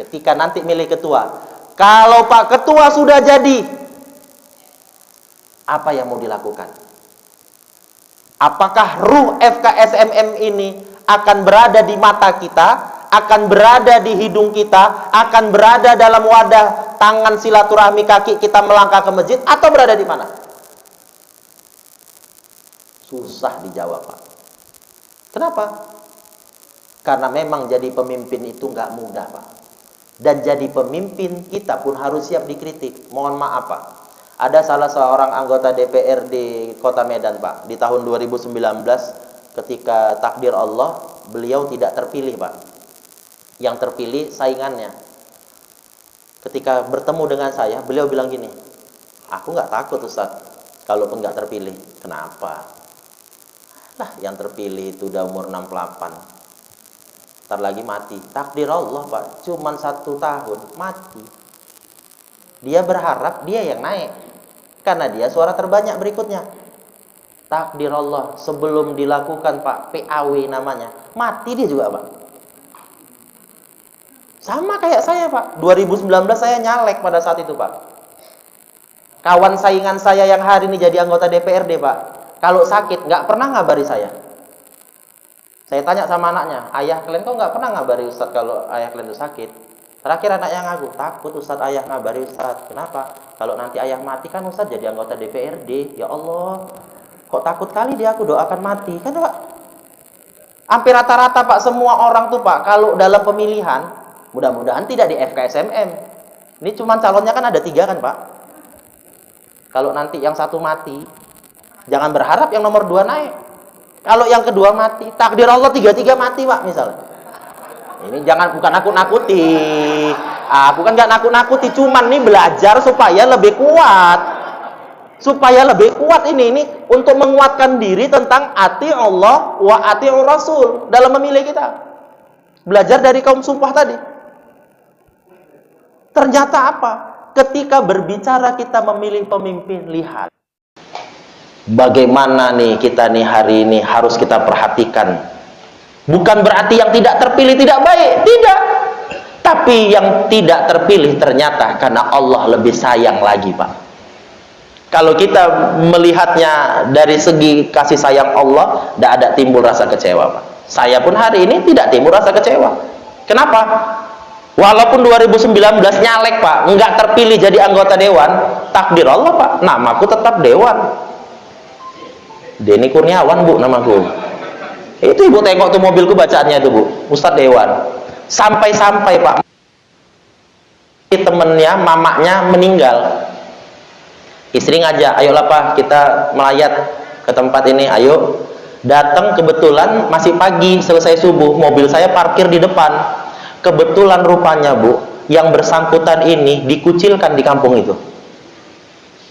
ketika nanti milih ketua. Kalau Pak Ketua sudah jadi, apa yang mau dilakukan? Apakah ruh FKSMM ini akan berada di mata kita, akan berada di hidung kita, akan berada dalam wadah tangan silaturahmi kaki kita melangkah ke masjid, atau berada di mana? Susah dijawab Pak. Kenapa? Karena memang jadi pemimpin itu nggak mudah Pak. Dan jadi pemimpin kita pun harus siap dikritik. Mohon maaf Pak, ada salah seorang anggota DPR di Kota Medan Pak, di tahun 2019 ketika takdir Allah beliau tidak terpilih Pak. Yang terpilih saingannya. Ketika bertemu dengan saya, beliau bilang gini, aku nggak takut Ustaz kalaupun nggak terpilih. Kenapa? Lah yang terpilih itu udah umur 68, ntar lagi mati. Takdir Allah Pak, cuman 1 tahun mati. Dia berharap dia yang naik karena dia suara terbanyak berikutnya. Takdir Allah, sebelum dilakukan Pak PAW namanya, mati dia juga Pak. Sama kayak saya Pak, 2019 saya nyalek pada saat itu Pak. Kawan saingan saya yang hari ini jadi anggota DPRD Pak, kalau sakit nggak pernah ngabari saya. Saya tanya sama anaknya, ayah kalian kok nggak pernah ngabari Ustadz kalau ayah kalian itu sakit? Terakhir anaknya ngaku, takut Ustadz ayah ngabari Ustadz. Kenapa? Kalau nanti ayah mati kan Ustadz jadi anggota DPRD. Ya Allah, kok takut kali dia, aku doakan mati. Kan Pak, hampir rata-rata Pak, semua orang tuh Pak, kalau dalam pemilihan, mudah-mudahan tidak di FKSMM. Ini cuma calonnya kan ada 3 kan Pak. Kalau nanti yang satu mati, jangan berharap yang nomor 2 naik. Kalau yang kedua mati, takdir Allah 3-3 mati Pak misalnya. Ini bukan nakut-nakuti. Aku kan nggak nakut-nakuti, cuman nih belajar supaya lebih kuat. Supaya lebih kuat ini untuk menguatkan diri tentang ati Allah wa ati'ur Rasul dalam memilih kita. Belajar dari kaum Suffah tadi. Ternyata apa? Ketika berbicara kita memilih pemimpin, lihat bagaimana nih kita nih hari ini harus kita perhatikan. Bukan berarti yang tidak terpilih tidak baik, tidak. Tapi yang tidak terpilih ternyata karena Allah lebih sayang lagi Pak. Kalau kita melihatnya dari segi kasih sayang Allah, tidak ada timbul rasa kecewa Pak. Saya pun hari ini tidak timbul rasa kecewa. Kenapa? Walaupun 2019 nyalek Pak, nggak terpilih jadi anggota dewan, takdir Allah Pak, namaku tetap dewan. Denny Kurniawan Bu namaku. Itu Ibu tengok tuh mobilku bacaannya itu Bu, Ustadz Dewan. Sampai-sampai Pak, temennya, mamanya meninggal. Istri ngajak, ayolah Pak kita melayat ke tempat ini, ayo. Datang kebetulan masih pagi, selesai subuh, mobil saya parkir di depan. Kebetulan rupanya Bu, yang bersangkutan ini dikucilkan di kampung itu.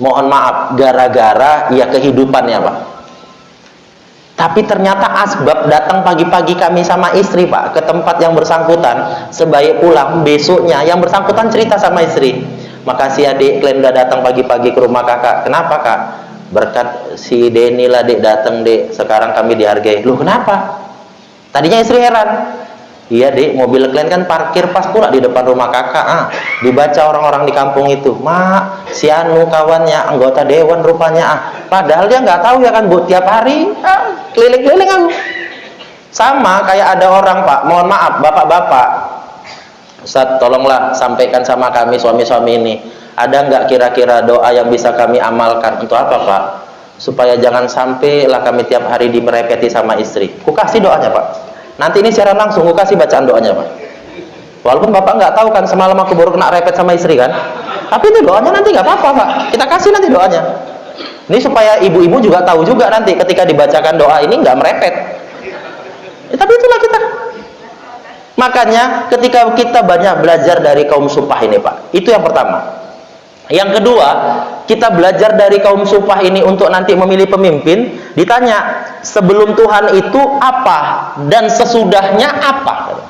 Mohon maaf, gara-gara ya kehidupannya Pak. Tapi ternyata asbab datang pagi-pagi kami sama istri Pak ke tempat yang bersangkutan. Sebaik pulang besoknya yang bersangkutan cerita sama istri, makasih adik, kalian udah datang pagi-pagi ke rumah kakak. Kenapa kak? Berkat si Denny lah dek datang dek, sekarang kami dihargai. Loh kenapa? Tadinya istri heran. Iya dek, mobil kalian kan parkir pas pula di depan rumah kakak. Dibaca orang-orang di kampung itu, mak si Anu kawannya anggota dewan rupanya. Padahal dia nggak tahu ya kan Bu, tiap hari keliling-keliling aku. Sama kayak ada orang Pak, mohon maaf bapak-bapak, Ustaz tolonglah sampaikan sama kami suami-suami ini, ada nggak kira-kira doa yang bisa kami amalkan? Untuk apa Pak? Supaya jangan sampai lah kami tiap hari dimerepeti sama istri. Ku kasih doanya Pak. Nanti ini secara langsung ku kasih bacaan doanya Pak. Walaupun Bapak nggak tahu kan semalam aku baru kena repet sama istri kan. Tapi itu doanya nanti nggak apa-apa Pak. Kita kasih nanti doanya. Ini supaya ibu-ibu juga tahu juga nanti ketika dibacakan doa ini nggak merepet. Tapi itulah kita. Makanya ketika kita banyak belajar dari kaum Supah ini Pak, itu yang pertama. Yang kedua, kita belajar dari kaum Supah ini untuk nanti memilih pemimpin. Ditanya, sebelum Tuhan itu apa dan sesudahnya apa?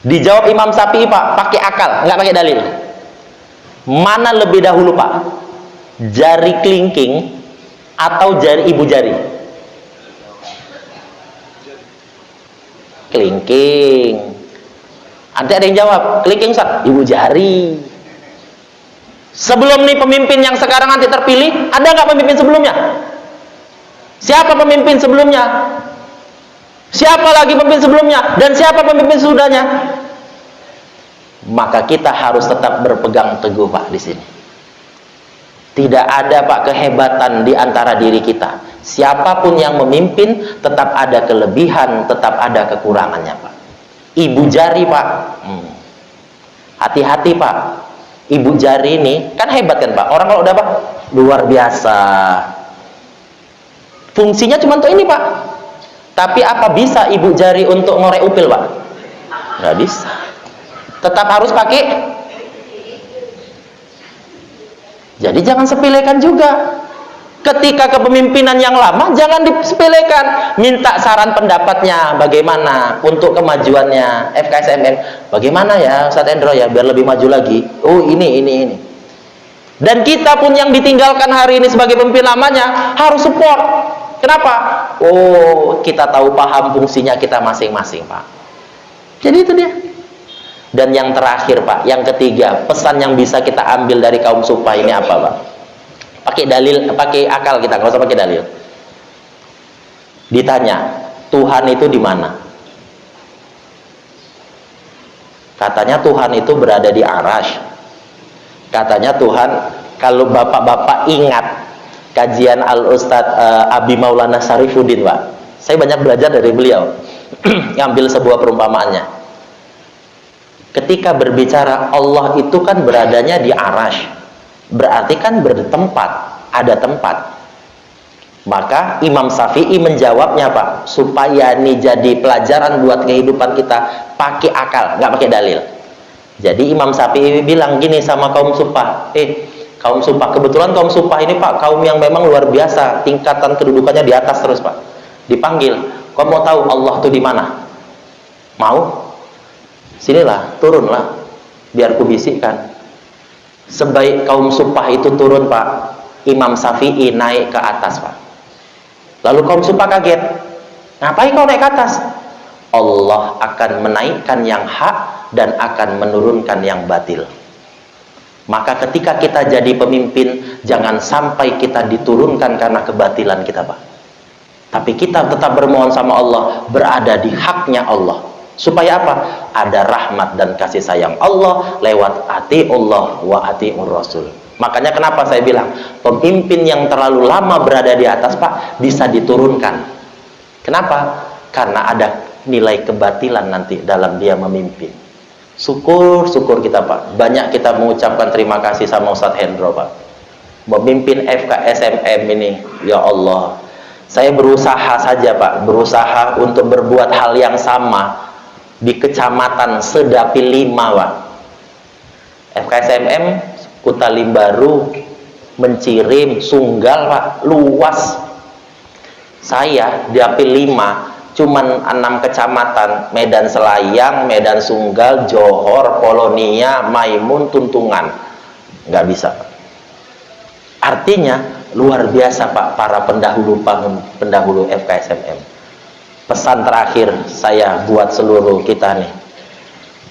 Dijawab Imam Syafi'i Pak, pakai akal, nggak pakai dalil. Mana lebih dahulu Pak? Jari kelingking atau jari ibu jari? Kelingking. Nanti ada yang jawab, kelingking Ustaz, ibu jari. Sebelum nih pemimpin yang sekarang nanti terpilih, ada nggak pemimpin sebelumnya? Siapa pemimpin sebelumnya? Siapa lagi pemimpin sebelumnya? Dan siapa pemimpin sesudahnya? Maka kita harus tetap berpegang teguh Pak di sini. Tidak ada Pak kehebatan di antara diri kita. Siapapun yang memimpin tetap ada kelebihan, tetap ada kekurangannya Pak. Ibu jari Pak, hati-hati Pak. Ibu jari ini kan hebat kan Pak. Orang kalau udah Pak luar biasa. Fungsinya cuma untuk ini Pak. Tapi apa bisa ibu jari untuk ngorek upil Pak? Nggak bisa. Tetap harus pakai. Jadi jangan sepelekan juga. Ketika kepemimpinan yang lama jangan disepelekan. Minta saran pendapatnya bagaimana untuk kemajuannya FKSMM. Bagaimana ya Ustaz Endro ya biar lebih maju lagi. Oh ini. Dan kita pun yang ditinggalkan hari ini sebagai pemimpin lamanya harus support. Kenapa? Oh kita tahu paham fungsinya kita masing-masing Pak. Jadi itu dia. Dan yang terakhir Pak, yang ketiga, pesan yang bisa kita ambil dari kaum Supah ini apa Pak? Pakai dalil, pakai akal kita, nggak usah pakai dalil. Ditanya, Tuhan itu di mana? Katanya Tuhan itu berada di Arash. Katanya Tuhan, kalau bapak-bapak ingat kajian Al-Ustadz Abi Maulana Syarifuddin Pak, saya banyak belajar dari beliau. Ngambil sebuah perumpamaannya. Ketika berbicara Allah itu kan beradanya di Arash, berarti kan bertempat, ada tempat. Maka Imam Syafi'i menjawabnya Pak, supaya ini jadi pelajaran buat kehidupan kita, pakai akal, nggak pakai dalil. Jadi Imam Syafi'i bilang gini sama kaum Supah, kaum Supah, kebetulan kaum Supah ini Pak, kaum yang memang luar biasa, tingkatan kedudukannya di atas terus Pak. Dipanggil, kau mau tahu Allah itu di mana? Mau? Sinilah, turunlah, biar ku bisikkan. Sebaik kaum Supah itu turun Pak, Imam Syafi'i naik ke atas Pak. Lalu kaum Supah kaget, ngapain kau naik ke atas? Allah akan menaikkan yang hak dan akan menurunkan yang batil. Maka ketika kita jadi pemimpin, jangan sampai kita diturunkan karena kebatilan kita Pak. Tapi kita tetap bermohon sama Allah, berada di haknya Allah. Supaya apa? Ada rahmat dan kasih sayang Allah lewat atiullah wa atiur rasul. Makanya kenapa saya bilang pemimpin yang terlalu lama berada di atas Pak bisa diturunkan. Kenapa? Karena ada nilai kebatilan nanti dalam dia memimpin. Syukur kita Pak. Banyak kita mengucapkan terima kasih sama Ustadz Hendro Pak. Memimpin FKSMM ini, ya Allah. Saya berusaha saja Pak, berusaha untuk berbuat hal yang sama di kecamatan Sedapi 5 Pak. FKSMM Kuta Limbaru, Mencirim, Sunggal Pak, luas. Saya di AP 5 cuman 6 kecamatan, Medan Selayang, Medan Sunggal, Johor, Polonia, Maimun, Tuntungan. Nggak bisa. Artinya luar biasa Pak para pendahulu FKSMM. Pesan terakhir saya buat seluruh kita nih.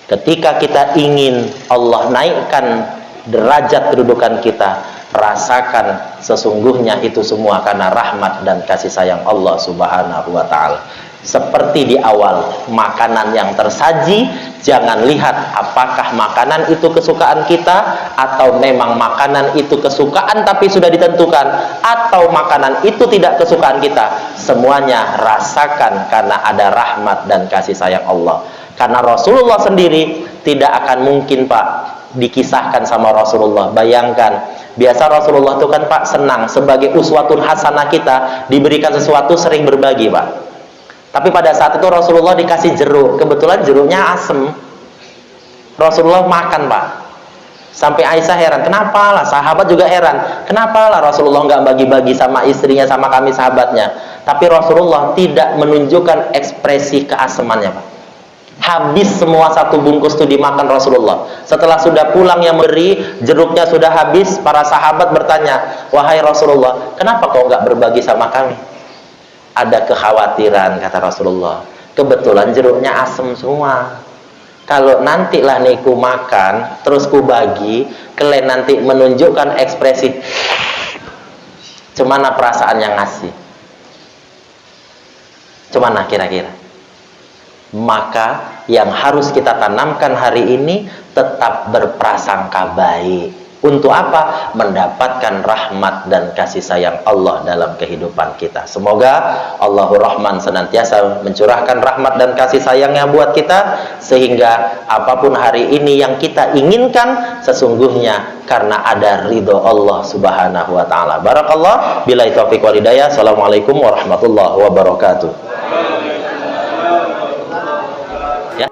Ketika kita ingin Allah naikkan derajat kedudukan kita, rasakan sesungguhnya itu semua karena rahmat dan kasih sayang Allah Subhanahu wa Ta'ala. Seperti di awal, makanan yang tersaji, jangan lihat apakah makanan itu kesukaan kita, atau memang makanan itu kesukaan tapi sudah ditentukan, atau makanan itu tidak kesukaan kita. Semuanya rasakan karena ada rahmat dan kasih sayang Allah. Karena Rasulullah sendiri tidak akan mungkin Pak dikisahkan sama Rasulullah. Bayangkan, biasa Rasulullah itu kan Pak senang sebagai uswatun hasanah kita diberikan sesuatu sering berbagi Pak. Tapi pada saat itu Rasulullah dikasih jeruk, kebetulan jeruknya asem. Rasulullah makan Pak. Sampai Aisyah heran, kenapa lah? Sahabat juga heran, kenapa lah Rasulullah nggak bagi-bagi sama istrinya, sama kami sahabatnya. Tapi Rasulullah tidak menunjukkan ekspresi keasemannya Pak. Habis semua satu bungkus itu dimakan Rasulullah. Setelah sudah pulang yang memberi, jeruknya sudah habis, para sahabat bertanya, wahai Rasulullah, kenapa kau nggak berbagi sama kami? Ada kekhawatiran, kata Rasulullah, kebetulan jeruknya asem semua. Kalau nantilah nih ku makan terus ku bagi, kalian nanti menunjukkan ekspresi cemana perasaan yang ngasih, cemana kira-kira. Maka yang harus kita tanamkan hari ini, tetap berprasangka baik. Untuk apa? Mendapatkan rahmat dan kasih sayang Allah dalam kehidupan kita. Semoga Allahur Rahman senantiasa mencurahkan rahmat dan kasih sayangnya buat kita, sehingga apapun hari ini yang kita inginkan, sesungguhnya karena ada ridho Allah Subhanahu wa Ta'ala. Barakallah, billahi taufiq wal hidayah. Assalamualaikum warahmatullahi wabarakatuh. Ya.